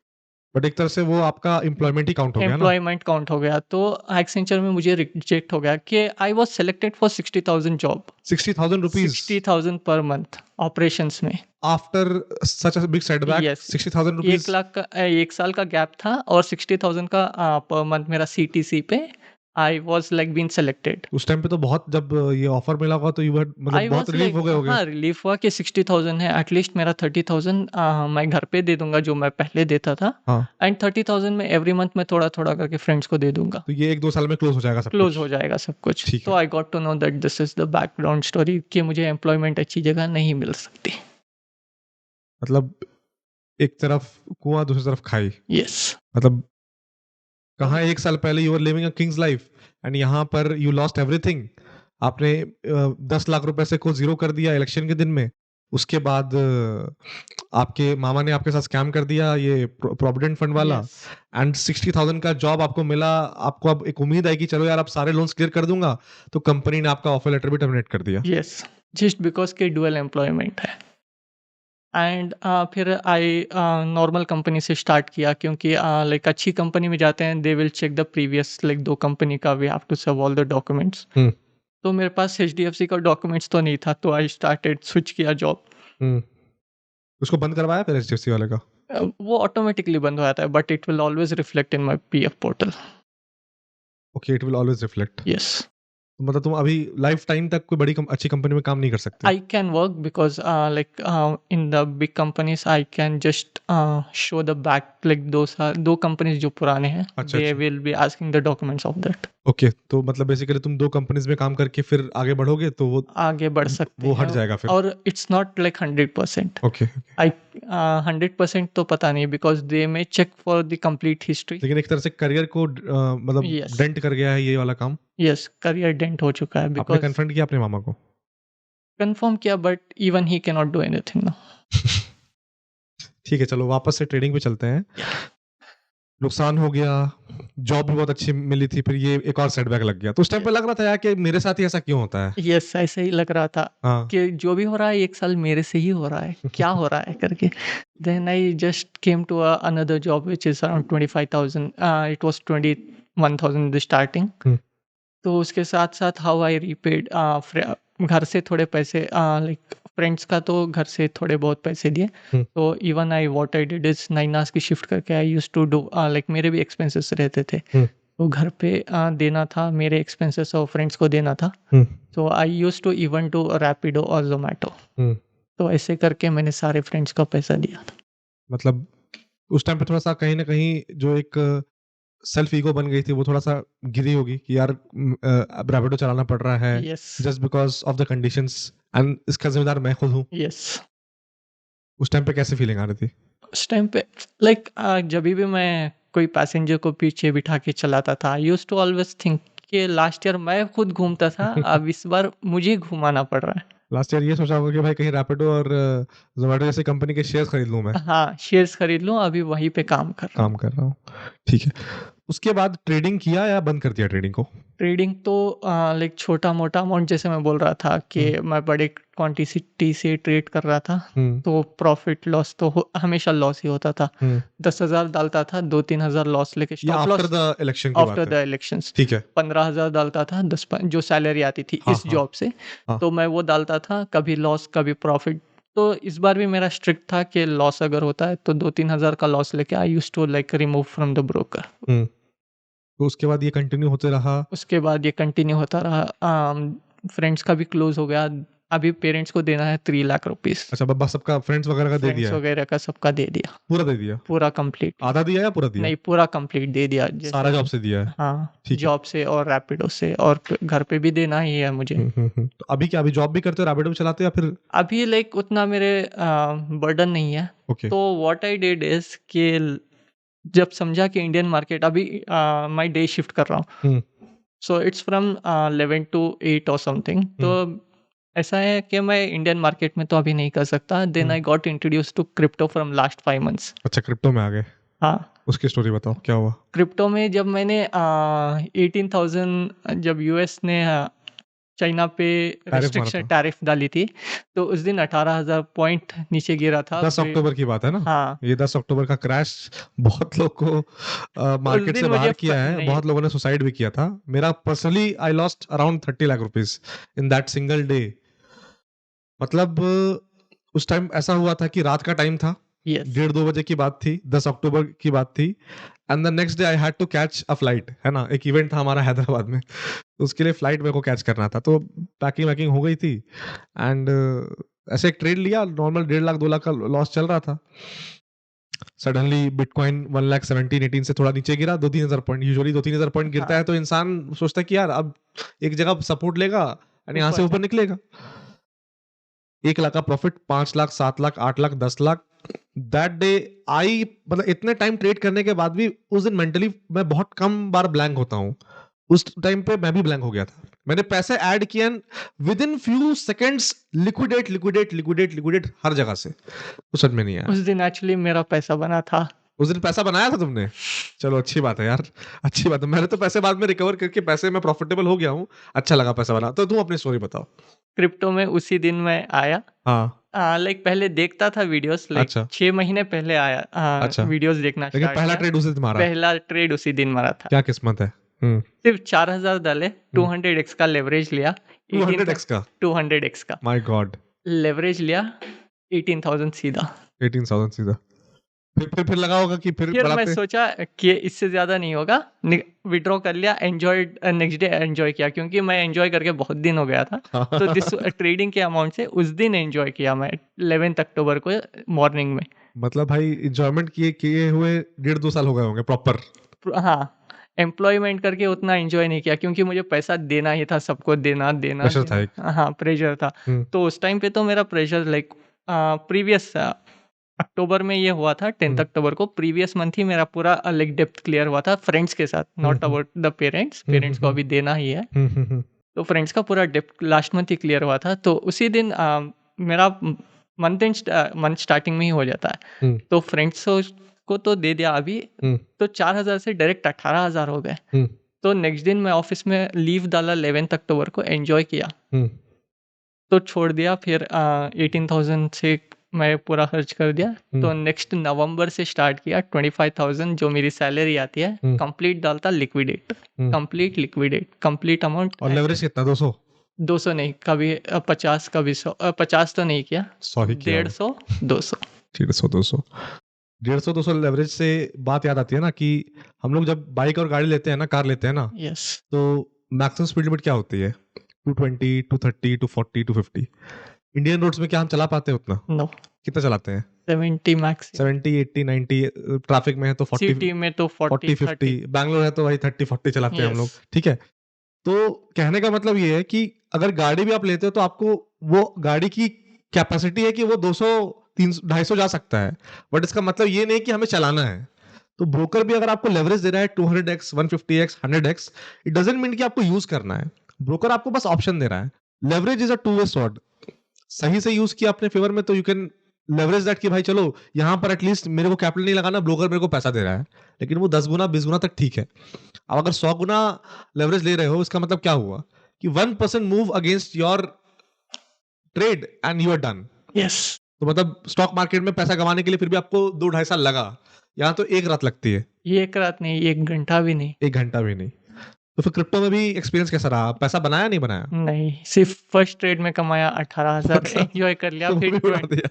बट एक तरह से वो आपका एम्प्लॉयमेंट ही काउंट हो गया ना? एम्प्लॉयमेंट काउंट हो गया, तो एक्सेंचर में मुझे रिजेक्ट हो गया कि I was selected for 60,000 job. 60,000 rupees? 60,000 पर मंथ ऑपरेशंस में। After such a big setback, Yes. 60,000 rupees? 1 lakh का 1 साल का गैप था और 60,000 का पर मंथ मेरा सीटीसी पे I was like been selected. उस टाइम पे तो बहुत, जब ये ऑफर मिला होगा तो यू वर मतलब बहुत रिलीफ हो गए होगे। हाँ, रिलीफ हुआ कि 60,000 है, एटलीस्ट मेरा 30,000 मैं घर पे दे दूंगा जो मैं पहले देता था, एंड 30,000 में एवरी मंथ में थोड़ा थोड़ा करके फ्रेंड्स को दे दूंगा। तो ये 1-2 साल में क्लोज हो जाएगा सब कुछ? क्लोज हो जाएगा सब कुछ। ठीक तो I got to know that this is the background story कि मुझे एम्प्लॉयमेंट अच्छी जगह नहीं मिल सकती। मतलब एक तरफ कुआं दूसरी तरफ खाई। यस। मतलब कहाँ 1 साल पहले you were living a Kings life and यहाँ पर यू लॉस्ट एवरीथिंग। आपने 10 लाख रुपए से को जीरो कर दिया इलेक्शन के दिन में। उसके बाद आपके मामा ने आपके साथ स्कैम कर दिया, ये प्रोविडेंट फंड वाला, एंड 60,000 का जॉब आपको मिला। आपको अब एक उम्मीद है कि चलो यार अब सारे लोन्स क्लियर कर दूंगा, तो कंपनी ने आपका ऑफर लेटर भी टर्मिनेट कर दिया। यस, जस्ट बिकॉज के डुअल एम्प्लॉयमेंट है। एंड फिर आई नॉर्मल कंपनी से स्टार्ट किया, क्योंकि लाइक अच्छी कंपनी में जाते हैं, they will check the previous like 2 company का, we have to serve all the documents. तो मेरे पास एचडीएफसी का डॉक्यूमेंट्स तो नहीं था, तो आई स्टार्टेड स्विच किया जॉब। उसको बंद करवाया फिर एचडीएफसी वाले का? वो ऑटोमेटिकली बंद हो जाता है, but it will always reflect in my PF portal. Okay, it will always reflect. Yes. मतलब तुम अभी लाइफ टाइम तक कोई बड़ी अच्छी कंपनी में काम नहीं कर सकते? I can work because in the big companies I can just show the back, like those are 2 companies जो पुराने हैं, they will be asking the documents of that. Okay, तो मतलब बेसिकली तुम 2 कंपनीज में काम करके फिर आगे बढ़ोगे तो वो आगे बढ़ सकते वो हैं, हट जाएगा फिर? और it's not like 100%। Okay, I 100% तो पता नहीं, because they may check for the complete history. लेकिन एक तरह से करियर को मतलब डेंट कर गया है ये वाला काम? यस, करियर डेंट हो चुका है। आपने कन्फ्रंट किया अपने मामा को? कंफर्म किया, but even he can not do anything now. ठीक है, चलो वापस से ट्रेडिंग पे चलते हैं। नुकसान हो गया, जॉब भी बहुत अच्छी मिली थी, फिर ये एक और सेटबैक लग गया, तो उस टाइम पे लग रहा था यार कि मेरे साथ ही ऐसा क्यों होता है? यस, ऐसा ही लग रहा था हाँ। कि जो भी हो रहा है 1 साल मेरे से ही हो रहा है, क्या हो रहा है करके। Then I just came to another job which is around 25,000, it was 21,000 in the starting. Hmm. तो उसके साथ-साथ हाउ आई रीपेड घर से थोड़े पैसे, लाइक फ्रेंड्स का तो घर से थोड़े बहुत पैसे दिए। हुँ। तो even I what I did is 9 hours की शिफ्ट करके I used to do, like मेरे भी एक्सपेंसेस रहते थे। हुँ। तो घर पे देना था, मेरे एक्सपेंसेस और फ्रेंड्स को देना था। हुँ। तो I used to even to Rapido और ज़ोमैटो। हुँ। तो ऐसे करके मैंने सारे फ्रेंड्स का पैसा दिया था। मतलब उस टाइम पे थोड़ा-सा कहीं न कहीं जो एक सेल्फ ईगो बन गई थी, वो थोड़ा-सा गिरी होगी कि यार अब रैपिडो चलाना पड़ रहा है yes, just because of the conditions and इसका ज़िम्मेदार मैं खुद हूँ। यस। उस टाइम पे कैसी फीलिंग आ रही थी? उस टाइम पे लाइक जभी भी मैं कोई पैसेंजर को पीछे बिठा के चलाता था, I used to always think कि लास्ट ईयर मैं खुद घूमता था, अब इस बार मुझे घुमाना पड़ रहा है। लास्ट ईयर ये सोचा होगा कि भाई कहीं रैपिडो और ज़ोमैटो जैसी कंपनी के शेयर्स खरीद लूँ मैं, हाँ, शेयर्स खरीद लूँ, अभी वहीं पे काम कर रहा हूँ। काम कर रहा हूँ। ठीक है। उसके बाद ट्रेडिंग किया या बंद कर दिया ट्रेडिंग को? ट्रेडिंग तो लाइक छोटा-मोटा अमाउंट, जैसे मैं बोल रहा था कि मैं बड़े क्वांटिटी से ट्रेड कर रहा था, हुँ। तो प्रॉफिट लॉस तो हमेशा लॉस ही होता था। हुँ। 10,000 डालता था, 2-3 हज़ार लॉस लेके ये stop after loss the election की आफ्टर बात द है। इलेक्शंस। ठीक है। 15,000 डालता था, 10 प जो सैलरी आती थी हाँ, इस हाँ। जॉब से, हाँ। तो मैं वो डालता था, कभी लॉस, कभी प्रॉफिट। तो इस बार भी मेरा स्ट्रिक्ट था कि लॉस अगर होता है तो 2-3 हज़ार का लॉस लेके I used to like remove from the broker. Hmm. तो उसके बाद ये कंटिन्यू होते रहा। उसके बाद ये कंटिन्यू होता रहा। फ्रेंड्स का भी क्लोज़ हो गया। अभी पेरेंट्स को देना है 3 लाख रुपीज़। अच्छा, बब्बा सबका फ्रेंड्स वगैरह का दे फ्रेंड्स दिया है? वगैरह का सबका दे दिया, पूरा दे दिया? पूरा कंप्लीट। आधा दिया या पूरा दिया? नहीं, पूरा कंप्लीट दे दिया। सारा जैसे जॉब से दिया है? हाँ, ठीक है। जॉब से और रैपिडो से, और घर पे भी देना ही है मुझे। तो अभी क्या, अभी जॉब भी करते हो, रैपिडो भी चलाते हो या फिर? अभी लाइक उतना मेरे बर्डन नहीं है। ओके। तो व्हाट आई डिड इज़ कि जब समझा कि इंडियन मार्केट अभी, मैं डे शिफ्ट कर रहा हूँ। हुँ। सो इट्स फ्रॉम 11 टू 8 और समथिंग। तो ऐसा है कि मैं इंडियन मार्केट में तो अभी नहीं कर सकता। Then I got introduced to crypto from last 5 months. अच्छा, क्रिप्टो में आ गए। हाँ, उसकी स्टोरी बताओ, क्या हुआ? क्रिप्टो में जब मैंने 18,000, जब यूएस ने चाइना पे टैरिफ मारा था। टैरिफ डाली थी, तो उस दिन 18,000 पॉइंट नीचे गिरा था। 10 अक्टूबर की बात है ना? हाँ, ये 10 अक्टूबर का क्रैश बहुत लोग को उस मार्केट दिन से मुझे बाहर किया है। नहीं, बहुत लोगों ने सुसाइड भी किया था। मेरा personally I lost around 30 lakh rupees in that single day. मतलब उस टाइम ऐसा हुआ था कि रात का टाइम था, यस, 1:30-2 बजे की बात थी, 10 अक्टूबर की बात थी, and the next day I had to catch a flight, है ना? एक इवेंट था हमारा हैदराबाद में, तो उसके लिए फ्लाइट मेरे को कैच करना था, तो पैकिंग वैकिंग हो गई थी एंड ऐसे एक ट्रेड लिया, नॉर्मल 1.5 लाख 2 लाख का लॉस चल रहा था। सडनली बिटकॉइन 1,17,18 से थोड़ा नीचे गिरा, 2-3 हज़ार पॉइंट। यूजुअली 2-3 हज़ार पॉइंट गिरता है तो इंसान सोचता है कि यार अब एक जगह सपोर्ट लेगा एंड यहाँ से ऊपर निकलेगा। 1 लाख का profit, 5 lakh, 7 lakh, 8 lakh, 10 lakh. That day I, मतलब इतने टाइम ट्रेड करने के बाद भी उस दिन मेंटली मैं बहुत कम बार ब्लैंक होता हूँ। उस टाइम पे मैं भी ब्लैंक हो गया था। मैंने पैसे ऐड किए, within few seconds liquidate हर जगह से। तो समझ में नहीं आया। उस दिन एक्चुअली मेरा पैसा बना था। उस दिन पैसा बनाया था तुमने? चलो अच्छी बात है यार, अच्छी बात है। मैंने तो पैसे बाद में रिकवर करके पैसे में प्रॉफिटेबल हो गया हूँ। अच्छा लगा पैसा बना। तो तुम अपनी स्टोरी बताओ। क्रिप्टो में उसी दिन मैं आया। हाँ। लाइक पहले देखता था वीडियोस, लाइक अच्छा। 6 महीने पहले आया अच्छा। वीडियोस देखना लेकिन स्टार्ट पहला किया। ट्रेड उस दिन मारा। पहला ट्रेड उसी दिन मारा था। क्या किस्मत है। सिर्फ 4,000 डाले, 200x का लेवरेज लिया। 200x का? 200x का माय गॉड। लेवरेज लिया, 18,000 सीधा। 18,000 सीधा। फिर लगा होगा कि फिर फिर मैं बढ़ाते। सोचा कि इससे ज़्यादा नहीं होगा, विड्रॉ कर लिया। एंजॉय, नेक्स्ट डे एंजॉय किया, क्योंकि मैं एंजॉय करके बहुत दिन हो गया था। तो दिस ट्रेडिंग के अमाउंट से उस दिन एंजॉय किया मैं 11 अक्टूबर को मॉर्निंग में। मतलब भाई इंजॉयमेंट किए किए हुए 1.5-2 साल हो गए होंगे प्रॉपर। हाँ, एम्प्लॉयमेंट करके उतना एंजॉय नहीं किया, क्योंकि मुझे पैसा देना ही था, सबको देना देना प्रेशर था एक। हाँ, प्रेशर था। तो उस टाइम पे तो मेरा प्रेशर लाइक प्रीवियस अक्टूबर में ये हुआ था, 10 अक्टूबर को। प्रीवियस मंथ ही मेरा पूरा लाइक डेप्थ क्लियर हुआ था फ्रेंड्स के साथ, नॉट अबाउट द पेरेंट्स को अभी देना ही है। तो फ्रेंड्स का पूरा डेप्थ लास्ट मंथ ही क्लियर हुआ था। तो उसी दिन मेरा मंथ स्टार्टिंग में ही हो जाता है। तो फ्रेंड्स को को तो दे दिया अभी, तो 4,000 से डायरेक्ट 18,000 हो गए। तो नेक्स्ट दिन मैं ऑफिस में लीव डाला 11 अक्टूबर को, एंजॉय किया, तो छोड़ दिया। फिर 18,000 से मैं पूरा खर्च कर दिया। तो नेक्स्ट नवंबर से स्टार्ट किया, 25,000 जो मेरी सैलरी आती है कंप्लीट डालता, liquidate, complete liquidate, complete amount. और लेवरेज कितना? 200? 200 नहीं, कभी 50, कभी 100। 50 तो नहीं किया, 150, 200। 150, 200, 150, 200 लेवरेज से बात याद आती है ना कि हम लोग जब बाइक और गाड़ी लेते हैं ना, कार लेते हैं ना, यस, तो मैक्सिमम स्पीड लिमिट क्या होती है? 220, 230, 240, 250। इंडियन रोड्स में क्या हम चला पाते हैं उतना? नो, कितना चलाते हैं? 70 मैक्स। 70, 80, 90। ट्रैफिक में है तो 40, सिटी में तो 40, 40, 50। बैंगलोर है तो वही 30, 40 चलाते हैं हम लोग, यस, ठीक है। तो कहने का मतलब ये है कि अगर गाड़ी भी आप लेते हो तो आपको वो गाड़ी की कैपेसिटी है कि वो 200, 300, 250 जा सकता है, बट इसका मतलब ये नहीं कि हमें चलाना है। तो ब्रोकर भी अगर आपको लेवरेज दे रहा है 200x, 150x, 100x, it doesn't mean कि आपको यूज करना है। ब्रोकर आपको बस ऑप्शन दे रहा है। Leverage is a two way sword. सही से यूज किया अपने फेवर में तो यू कैन लेवरेज दैट कि भाई चलो यहां पर एटलीस्ट मेरे को कैपिटल नहीं लगाना, ब्रोकर मेरे को पैसा दे रहा है, लेकिन वो 10 गुना 20 गुना तक ठीक है। अब अगर 100 गुना लेवरेज ले रहे हो, इसका मतलब क्या हुआ कि 1% move against your trade and you are done. Yes. तो मतलब स्टॉक मार्केट में पैसा कमाने के लिए फिर भी आपको 2-2.5 साल लगा, यहाँ तो एक रात लगती है। ये एक रात नहीं, 1 घंटा भी नहीं। 1 घंटा भी नहीं। तो फिर क्रिप्टो में भी एक्सपीरियंस कैसा रहा? पैसा बनाया नहीं बनाया? नहीं, सिर्फ फर्स्ट ट्रेड में कमाया 18,000, एंजॉय कर लिया। तो वो फिर भी उड़ा दिया।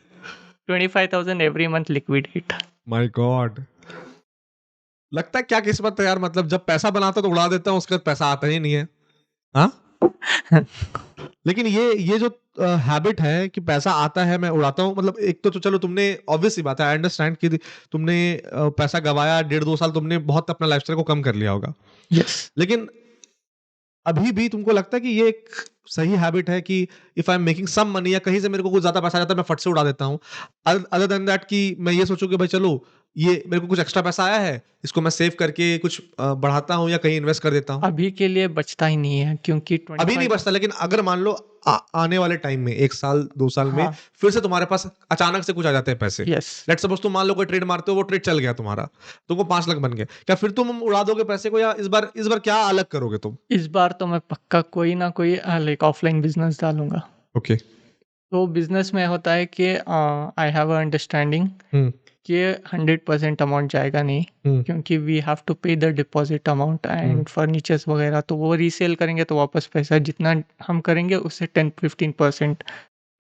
25,000 every month liquidate. My God, लगता है क्या किस्मत है यार। मतलब जब पैसा बनाता तो उड़ा देता हूँ, उसके बाद पैसा आता ही नहीं है। हाँ लेकिन ये जो हैबिट है कि पैसा आता है मैं उड़ाता हूँ, मतलब एक तो चलो तुमने ऑब्वियस सी बात है, आई अंडरस्टैंड कि तुमने पैसा गवाया, 1.5-2 साल तुमने बहुत अपना लाइफस्टाइल को कम कर लिया होगा, यस। लेकिन अभी भी तुमको लगता है कि ये एक सही हैबिट है कि if I am making some money या कहीं से मेरे को कुछ ज्यादा पैसा आ जाता है, मैं फट से उड़ा देता हूँ, अदर देन दैट कि मैं ये सोचूं कि भाई चलो ये मेरे को कुछ एक्स्ट्रा पैसा आया है, इसको मैं सेव करके कुछ बढ़ाता हूँ या कहीं इन्वेस्ट कर देता हूँ। अभी के लिए बचता ही नहीं है, क्योंकि अभी नहीं बचता, लेकिन अगर मान लो आने वाले टाइम में 1 साल 2 साल में हाँ, फिर से तुम्हारे पास अचानक से कुछ आ जाते हैं पैसे, यस। लेट सपोज तुम मान लो कोई ट्रेड मारते हो, वो ट्रेड चल गया तुम्हारा, तुमको 5 लाख बन गए, क्या फिर तुम उड़ा दोगे पैसे को, या इस बार क्या अलग करोगे तुम? इस बार तो मैं पक्का कोई ना कोई लाइक ऑफलाइन बिजनेस डालूंगा। ओके। तो बिजनेस में होता है कि आई हैव अ अंडरस्टैंडिंग कि 100% अमाउंट जाएगा नहीं, क्योंकि वी हैव टू पे the deposit amount and furnitures वगैरह, तो वो रीसेल करेंगे तो वापस पैसा जितना हम करेंगे उससे 10-15%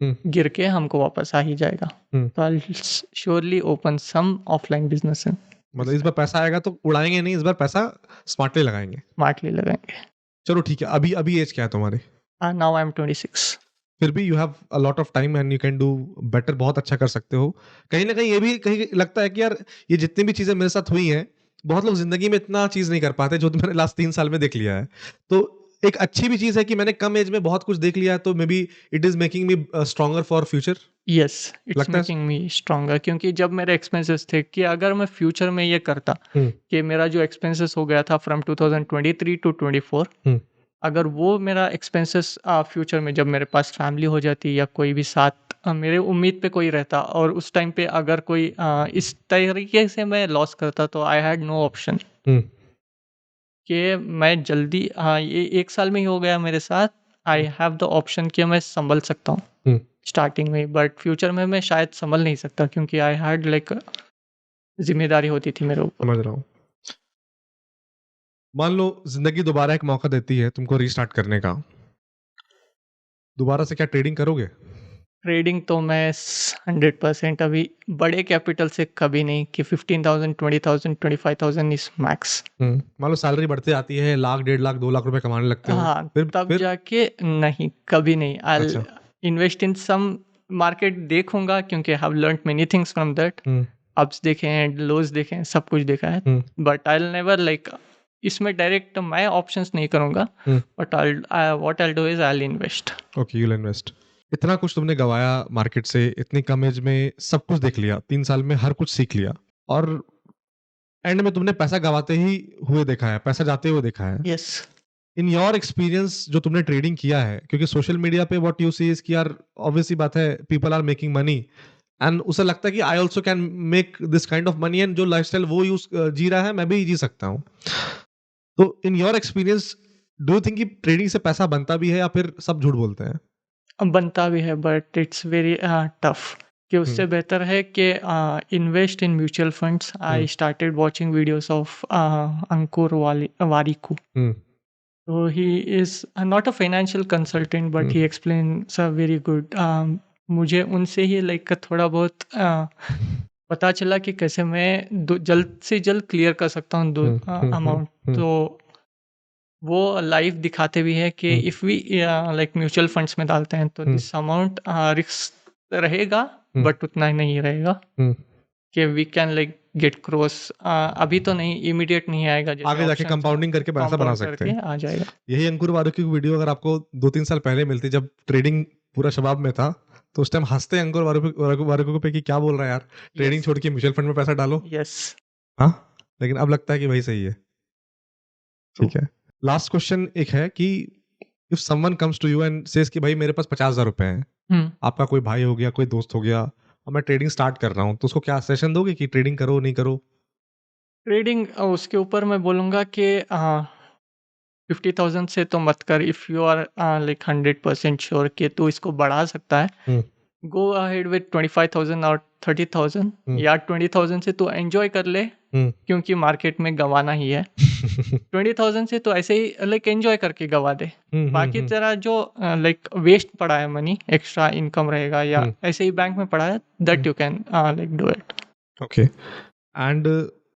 गिर के हमको वापस आ ही जाएगा। तो I surely open some offline business. मतलब इस बार पैसा आएगा तो उड़ाएंगे नहीं, इस बार पैसा स्मार्टली लगाएंगे। स्मार्टली लगाएंगे। चलो ठीक है, अभी एज क्या है तुम्हारी? Now I am 26। फिर भी you have a lot of time and you can do better, बहुत अच्छा कर सकते हो। कहीं ना कहीं ये भी कहीं लगता है कि यार ये जितनी भी चीजें मेरे साथ हुई हैं, बहुत लोग जिंदगी में इतना चीज नहीं कर पाते जो मैंने लास्ट 3 साल में देख लिया है। तो एक अच्छी भी चीज है कि मैंने कम एज में बहुत कुछ देख लिया है, तो may be it is making me stronger for future. Yes, it's लगता है मेकिंग मी स्ट्रॉन्गर, क्योंकि जब मेरे एक्सपेंसेस थे कि अगर मैं फ्यूचर में ये करता कि मेरा जो एक्सपेंसेस हो गया था फ्रॉम 2023 टू 24, अगर वो मेरा एक्सपेंसेस फ्यूचर में जब मेरे पास फैमिली हो जाती या कोई भी साथ मेरे उम्मीद पे कोई रहता, और उस टाइम पे अगर कोई इस तरीके से मैं लॉस करता, तो आई हैड नो ऑप्शन कि मैं जल्दी, ये 1 साल में ही हो गया मेरे साथ, आई हैव द ऑप्शन कि मैं संभल सकता हूँ स्टार्टिंग में, बट फ्यूचर में मैं शायद संभल नहीं सकता, क्योंकि आई हैड लाइक जिम्मेदारी होती थी मेरे ऊपर। समझ रहा हूँ। मान लो जिंदगी दोबारा एक मौका देती है तुमको रीस्टार्ट करने का, दोबारा से क्या ट्रेडिंग करोगे? ट्रेडिंग तो मैं 100% अभी बड़े कैपिटल से कभी नहीं, कि 15,000, 20,000, 25,000 इज मैक्स। मान लो सैलरी बढ़ते आती है, लाख 1.5 लाख 2 लाख रुपए कमाने लगते हो, हाँ, फिर तब जाके नहीं, कभी नहीं। आई अच्छा। इन्वेस्ट इन सम मार्केट, देखूंगा, क्योंकि I have learned many things from that. Ups देखे हैं, लोज देखे हैं, सब कुछ देखा है, but I will never like इसमें डायरेक्ट मैं ऑप्शंस नहीं करूंगा, but what I do is I will invest. Okay, you will invest. इतना कुछ तुमने गवाया मार्केट से, इतनी कम एज में सब कुछ देख लिया, 3 साल में हर कुछ सीख लिया, और एंड में तुमने पैसा गवाते ही हुए देखा है, पैसा जाते हुए देखा है। यस। इन योर एक्सपीरियंस जो तुमने ट्रेडिंग किया है, क्योंकि सोशल मीडिया पे व्हाट यू सी इज कि यार ऑब्वियसली बात है, people are making money and उसे लगता है कि I also can make this kind of money, and जो लाइफस्टाइल वो यूज जी रहा है मैं भी जी सकता हूँ. तो in your experience do you think कि ट्रेडिंग से पैसा बनता भी है या फिर सब झूठ बोलते हैं? बनता भी है बट इट्स वेरी टफ, कि उससे बेहतर है कि invest in mutual funds. I started watching videos of Ankur Warikoo. So he is not a financial consultant, but he explains very good. मुझे उनसे ही लाइक थोड़ा बहुत पता चला कि कैसे मैं जल्द से जल्द क्लियर कर सकता हूँ दो अमाउंट. तो वो लाइव दिखाते भी है कि if we like mutual funds में डालते हैं तो दिस अमाउंट रिस्क रहेगा, बट उतना ही नहीं रहेगा कि we can like get crores. अभी तो नहीं, इमीडिएट नहीं आएगा, जैसे आगे जाके options कंपाउंडिंग करके पैसा बना compound सकते करके हैं. आ जाएगा. यही अंकुर वारुकी की वीडियो अगर आपको 2-3 साल पहले मिलती, जब ट्रेडिंग पूरा शबाब में था, तो उस टाइम हंसते अंकुर वारुकी पे कि क्या बोल रहा है यार, ट्रेडिंग छोड़ के म्यूचुअल फंड में पैसा डालो. यस. हाँ, लेकिन अब लगता है कि वही सही है. ठीक है. लास्ट क्वेश्चन एक है कि if someone comes to you and says कि भाई मेरे पास 50,000 रुपए हैं, आपका कोई भाई हो गया, कोई दोस्त हो गया, और मैं ट्रेडिंग स्टार्ट कर रहा हूँ, तो उसको क्या सजेशन दोगे कि ट्रेडिंग करो नहीं करो? ट्रेडिंग उसके ऊपर मैं बोलूँगा कि 50,000 से तो मत कर. If you are like 100% sure कि तू इसको बढ़ा सकता है, गो अहेड विद 25,000 और 30,000, या 20,000 से तू एंजॉय कर ले, क्योंकि मार्केट में गंवाना ही है. 20,000 से तो ऐसे ही लाइक एंजॉय करके गंवा दे. बाकी तेरा जो लाइक वेस्ट पड़ा है मनी, एक्स्ट्रा इनकम रहेगा या ऐसे ही बैंक में पड़ा है, that you can like do it. Okay. And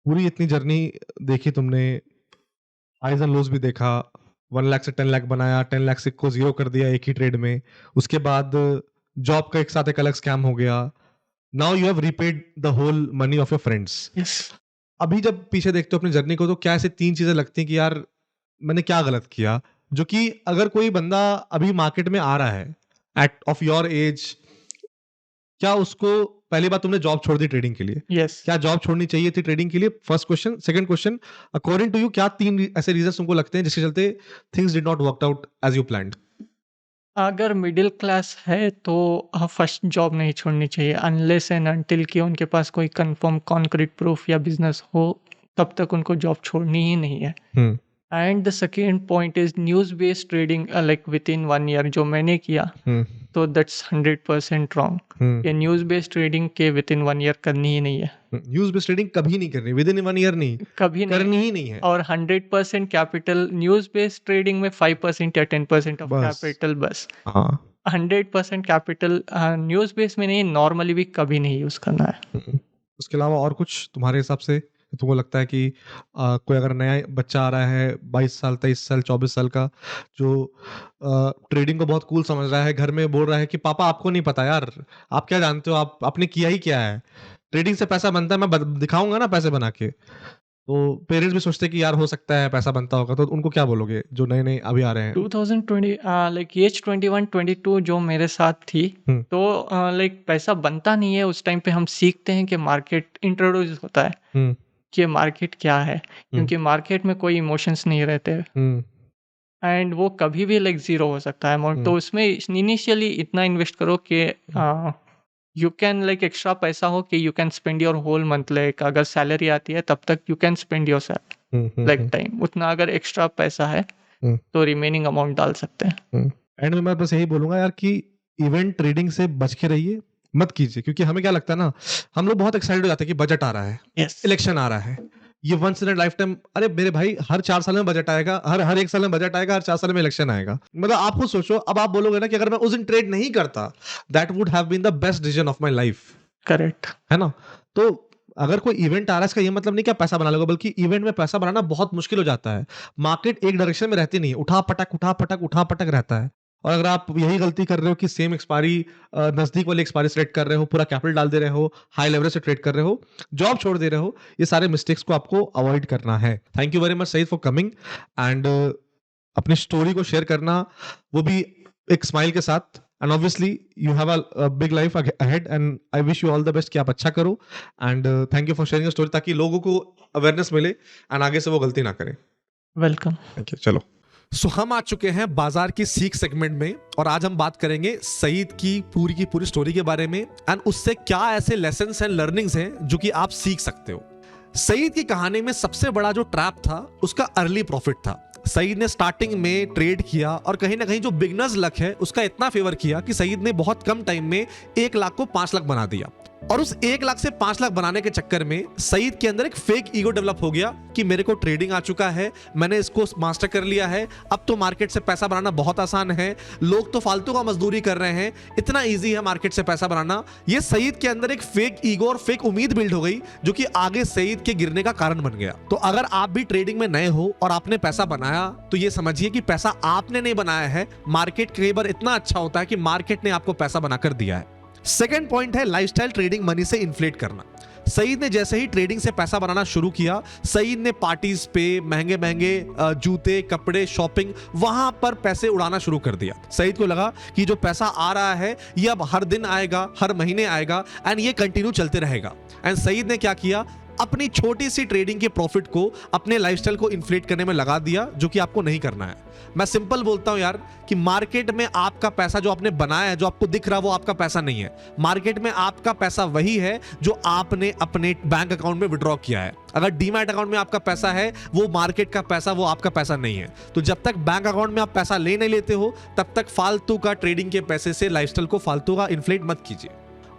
पूरी इतनी जर्नी देखी तुमने, हाइज एंड लोज भी देखा, 1 लाख से 10 लाख बनाया, 10 लाख से को जीरो कर दिया एक ही ट्रेड में, उसके बाद जॉब का एक साथ एक अलग स्कैम हो गया, now you have repaid the whole money of your friends. Yes. अभी जब पीछे देखते हो अपनी जर्नी को, तो क्या ऐसे 3 चीजें लगती हैं कि यार मैंने क्या गलत किया, जो कि अगर कोई बंदा अभी मार्केट में आ रहा है एट ऑफ योर एज, क्या उसको, पहली बात तुमने जॉब छोड़ दी ट्रेडिंग के लिए, यस. क्या जॉब छोड़नी चाहिए थी ट्रेडिंग के लिए? First question. Second question, according to you क्या 3 ऐसे रीजंस तुमको लगते हैं जिसके चलते things did not work out as you planned? अगर मिडिल क्लास है तो फर्स्ट जॉब नहीं छोड़नी चाहिए, अनलेस एंड अनटिल कि उनके पास कोई कंफर्म कॉन्क्रीट प्रूफ या बिजनेस हो, तब तक उनको जॉब छोड़नी ही नहीं है. And the second point is news based trading like with in 1 year जो मैंने किया, तो दैट्स 100% रॉन्ग. ये न्यूज़ बेस्ड ट्रेडिंग के विद इन 1 ईयर करनी ही नहीं है. न्यूज बेस्ड ट्रेडिंग कभी नहीं करनी, विद इन 1 ईयर नहीं, कभी नहीं. करनी ही नहीं है. और 100% कैपिटल न्यूज़ बेस्ड ट्रेडिंग में 5% या 10% ऑफ बस. कैपिटल बस. हाँ. 100% कैपिटल न्यूज़ बेस में नहीं, नॉर्मली भी कभी नहीं यूज़ करना है. उसके अलावा और कुछ तुम्हारे हिसाब से तुमको लगता है कि कोई अगर नया बच्चा आ रहा है 22 साल 23 साल 24 साल का, जो ट्रेडिंग को बहुत कूल समझ रहा है, घर में बोल रहा है कि पापा आपको नहीं पता यार, आप क्या जानते हो, आपने किया ही क्या है, ट्रेडिंग से पैसा बनता है, मैं दिखाऊंगा ना पैसे बना के. तो पेरेंट्स भी सोचते हैं कि यार हो सकता है पैसा बनता होगा, तो उनको क्या बोलोगे जो नए नए अभी आ रहे हैं? 2020 लाइक एज 21-22 जो मेरे साथ थी, तो लाइक पैसा बनता नहीं है. उस टाइम पे हम सीखते हैं कि मार्केट इंट्रोड्यूस होता है, कि मार्केट क्या है, क्योंकि मार्केट में कोई इमोशंस नहीं रहते, एंड वो कभी भी लाइक जीरो हो सकता है अमाउंट. तो उसमें इनिशियली इतना इन्वेस्ट करो कि यू कैन लाइक एक्स्ट्रा पैसा हो कि you can spend your whole month. Like अगर सैलरी आती है तब तक you can spend your like time, उतना अगर एक्स्ट्रा पैसा है तो रिमेनिंग अमाउंट डाल सकते हैं. एंड में मैं बस यही बोलूंगा यार कि इवेंट ट्रेडिंग से बच के रहिए, मत कीजिए, क्योंकि हमें क्या लगता है ना, हम लोग बहुत एक्साइटेड हो जाते हैं कि बजट आ रहा है, इलेक्शन आ रहा है, ये once in a life time. अरे मेरे भाई, हर 4 साल में बजट आएगा, हर 1 साल में बजट आएगा, हर 4 साल में इलेक्शन आएगा. मतलब आप खुद सोचो, अब आप बोलोगे ना कि अगर मैं उस दिन ट्रेड नहीं करता, that would have been the best decision of my life. Correct है ना? तो अगर कोई इवेंट आ रहा है, इसका ये मतलब नहीं कि आप पैसा बना लोगे, बल्कि इवेंट में पैसा बनाना बहुत मुश्किल हो जाता है. मार्केट एक डायरेक्शन में रहती नहीं है, उठा पटक रहता है. और अगर आप यही गलती कर रहे हो कि सेम एक्सपायरी, नजदीक वाली एक्सपायरी सेलेक्ट कर रहे हो, पूरा कैपिटल डाल दे रहे हो, हाई लेवरेज से ट्रेड कर रहे हो, जॉब छोड़ दे रहे हो, ये सारे मिस्टेक्स को आपको अवॉइड करना है. Thank you very much Saeed for coming and अपनी स्टोरी को शेयर करना, वो भी एक स्माइल के साथ. And obviously you have a big life ahead and I wish you all the best कि आप अच्छा करो. And thank you for sharing story, ताकि लोगों को अवेयरनेस मिले एंड आगे से वो गलती ना करें. वेलकम. Thank you. चलो. हम आ चुके हैं बाजार की सीख सेगमेंट में और आज हम बात करेंगे सईद की पूरी स्टोरी के बारे में एंड उससे क्या ऐसे लेसन्स एंड लर्निंग्स हैं जो कि आप सीख सकते हो। सईद की कहानी में सबसे बड़ा जो ट्रैप था उसका अर्ली प्रॉफिट था। सईद ने स्टार्टिंग में ट्रेड किया और कहीं ना कहीं जो बिगनर्स लक है उसका इतना फेवर किया कि सईद ने बहुत कम टाइम में 1 लाख को 5 लाख बना दिया। और उस 1 लाख से 5 लाख बनाने के चक्कर में सईद के अंदर एक फेक ईगो डेवलप हो गया कि मेरे को ट्रेडिंग आ चुका है, मैंने इसको मास्टर कर लिया है, अब तो मार्केट से पैसा बनाना बहुत आसान है, लोग तो फालतू का मजदूरी कर रहे हैं, इतना इजी है मार्केट से पैसा बनाना। ये सईद के अंदर एक फेक ईगो और फेक उम्मीद बिल्ड हो गई जो कि आगे सईद के गिरने का कारण बन गया। तो अगर आप भी ट्रेडिंग में नए हो और आपने पैसा बनाया तो ये समझिए कि पैसा आपने नहीं बनाया है, मार्केट कई बार इतना अच्छा होता है कि मार्केट ने आपको पैसा बनाकर दिया है। सेकेंड पॉइंट है लाइफस्टाइल ट्रेडिंग मनी से इन्फ्लेट करना। सईद ने जैसे ही ट्रेडिंग से पैसा बनाना शुरू किया, सईद ने पार्टीज पे महंगे महंगे जूते, कपड़े, शॉपिंग, वहां पर पैसे उड़ाना शुरू कर दिया। सईद को लगा कि जो पैसा आ रहा है ये अब हर दिन आएगा, हर महीने आएगा एंड ये कंटिन्यू चलते रहेगा। एंड सईद ने क्या किया, अपनी छोटी सी ट्रेडिंग के प्रॉफिट को अपने लाइफस्टाइल को इन्फ्लेट करने में लगा दिया, जो कि आपको नहीं करना है। मैं सिंपल बोलता हूं यार कि मार्केट में आपका पैसा जो आपने बनाया है, जो आपको दिख रहा है, वो आपका पैसा नहीं है। मार्केट में आपका पैसा वही है जो आपने अपने बैंक अकाउंट में विड्रॉ किया है। अगर डीमैट अकाउंट में आपका पैसा है, वो मार्केट का पैसा, वो आपका पैसा नहीं है। तो जब तक बैंक अकाउंट में आप पैसा ले नहीं लेते हो तब तक फालतू का ट्रेडिंग के पैसे से लाइफस्टाइल को फालतू का इन्फ्लेट मत कीजिए।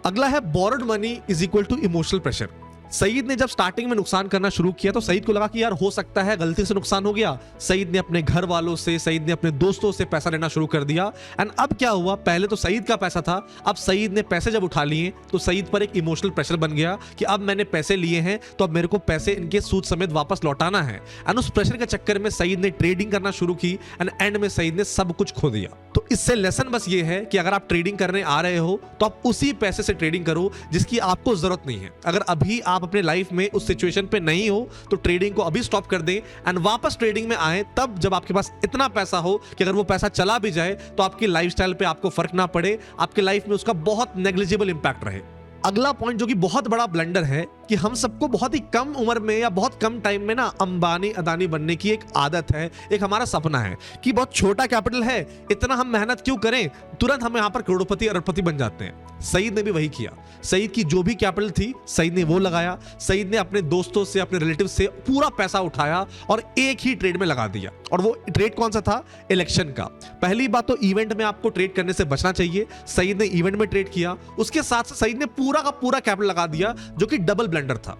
अगला है borrowed money is equal to emotional pressure. Saeed ने जब स्टार्टिंग में नुकसान करना शुरू किया तो सईद को लगा कि यार हो सकता है गलती से नुकसान हो गया। सईद ने अपने घर वालों से, सईद ने अपने दोस्तों से पैसा लेना शुरू कर दिया। एंड अब क्या हुआ, पहले तो सईद का पैसा था, अब सईद ने पैसे जब उठा लिए तो सईद पर एक इमोशनल प्रेशर बन गया कि अब मैंने पैसे लिए हैं तो अब मेरे को पैसे इनके सूद समेत वापस लौटाना है। एंड उस प्रेशर के चक्कर में सईद ने ट्रेडिंग करना शुरू की एंड एंड में सईद ने सब कुछ खो दिया। तो इससे लेसन बस ये है कि अगर आप ट्रेडिंग करने आ रहे हो तो आप उसी पैसे से ट्रेडिंग करो जिसकी आपको जरूरत नहीं है। अगर अभी आप अपने लाइफ में उस सिचुएशन पे नहीं हो तो ट्रेडिंग को अभी स्टॉप कर दें एंड वापस ट्रेडिंग में आए तब जब आपके पास इतना पैसा हो कि अगर वो पैसा चला भी जाए तो आपकी लाइफस्टाइल पे आपको फर्क ना पड़े, आपके लाइफ में उसका बहुत नेग्लिजिबल इंपैक्ट रहे। अगला पॉइंट जो कि बहुत बड़ा ब्लंडर है कि हम सबको बहुत ही कम उम्र में या बहुत कम टाइम में ना अंबानी अदानी बनने की एक आदत है, एक हमारा सपना है कि बहुत छोटा कैपिटल है, इतना हम मेहनत क्यों करें, तुरंत हम यहाँ पर करोड़पति अरबपति बन जाते हैं। सईद ने भी वही किया। सईद की जो भी कैपिटल थी सईद ने वो लगाया। सईद ने अपने दोस्तों से, अपने रिलेटिव से पूरा पैसा उठाया और एक ही ट्रेड में लगा दिया। और वो ट्रेड कौन सा था, इलेक्शन का। पहली बात तो इवेंट में आपको ट्रेड करने से बचना चाहिए। सईद ने इवेंट में ट्रेड किया, उसके साथ साथ सईद ने पूरा का पूरा कैपिटल लगा दिया जो कि डबल ब्लंडर था।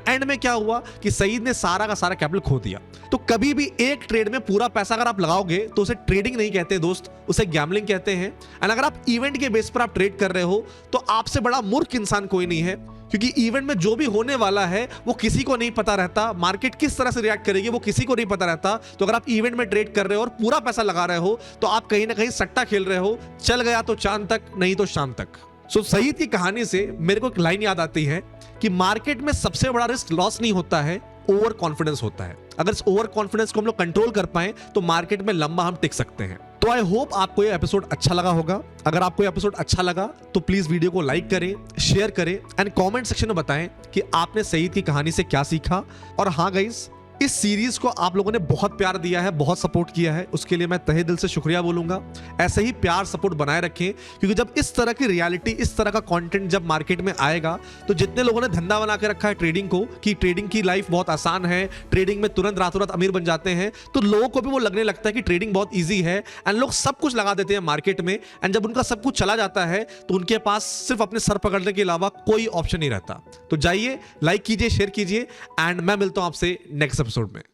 एंड में क्या हुआ कि सईद ने सारा का सारा कैपिटल खो दिया। तो कभी भी एक ट्रेड में पूरा पैसा अगर आप लगाओगे तो उसे ट्रेडिंग नहीं कहते दोस्त, उसे गैम्बलिंग कहते हैं। एंड अगर आप इवेंट के बेस पर आप ट्रेड कर रहे हो तो आपसे बड़ा मूर्ख इंसान कोई नहीं है, क्योंकि इवेंट में जो भी होने वाला है वो किसी को नहीं पता रहता। मार्केट किस तरह से रिएक्ट करेगी वो किसी को नहीं पता रहता। तो अगर आप इवेंट में ट्रेड कर रहे हो और पूरा पैसा लगा रहे हो तो आप कहीं ना कहीं सट्टा खेल रहे हो, चल गया तो चांद तक, नहीं तो शाम तक। सो सईद की कहानी से मेरे को एक लाइन याद आती है कि मार्केट में सबसे बड़ा रिस्क लॉस नहीं होता है, ओवर कॉन्फिडेंस होता है। अगर इस ओवर कॉन्फिडेंस को हम लोग कंट्रोल कर पाए तो मार्केट में लंबा हम टिक सकते हैं। तो आई होप आपको ये एपिसोड अच्छा लगा होगा। अगर आपको ये एपिसोड अच्छा लगा तो प्लीज वीडियो को लाइक करें, शेयर करें एंड कमेंट सेक्शन में बताएं कि आपने सईद की कहानी से क्या सीखा। और हाँ गाइस, इस सीरीज को आप लोगों ने बहुत प्यार दिया है, बहुत सपोर्ट किया है, उसके लिए मैं तहे दिल से शुक्रिया बोलूंगा। ऐसे ही प्यार सपोर्ट बनाए रखें, क्योंकि जब इस तरह की रियलिटी, इस तरह का कंटेंट जब मार्केट में आएगा तो जितने लोगों ने धंधा बना के रखा है ट्रेडिंग को कि ट्रेडिंग की लाइफ बहुत आसान है, ट्रेडिंग में तुरंत रातों रात अमीर बन जाते हैं, तो लोगों को भी वो लगने लगता है कि ट्रेडिंग बहुत ईजी है एंड लोग सब कुछ लगा देते हैं मार्केट में। एंड जब उनका सब कुछ चला जाता है तो उनके पास सिर्फ अपने सर पकड़ने के अलावा कोई ऑप्शन नहीं रहता। तो जाइए, लाइक कीजिए, शेयर कीजिए एंड मैं मिलता हूं आपसे नेक्स्ट एपिसोड में।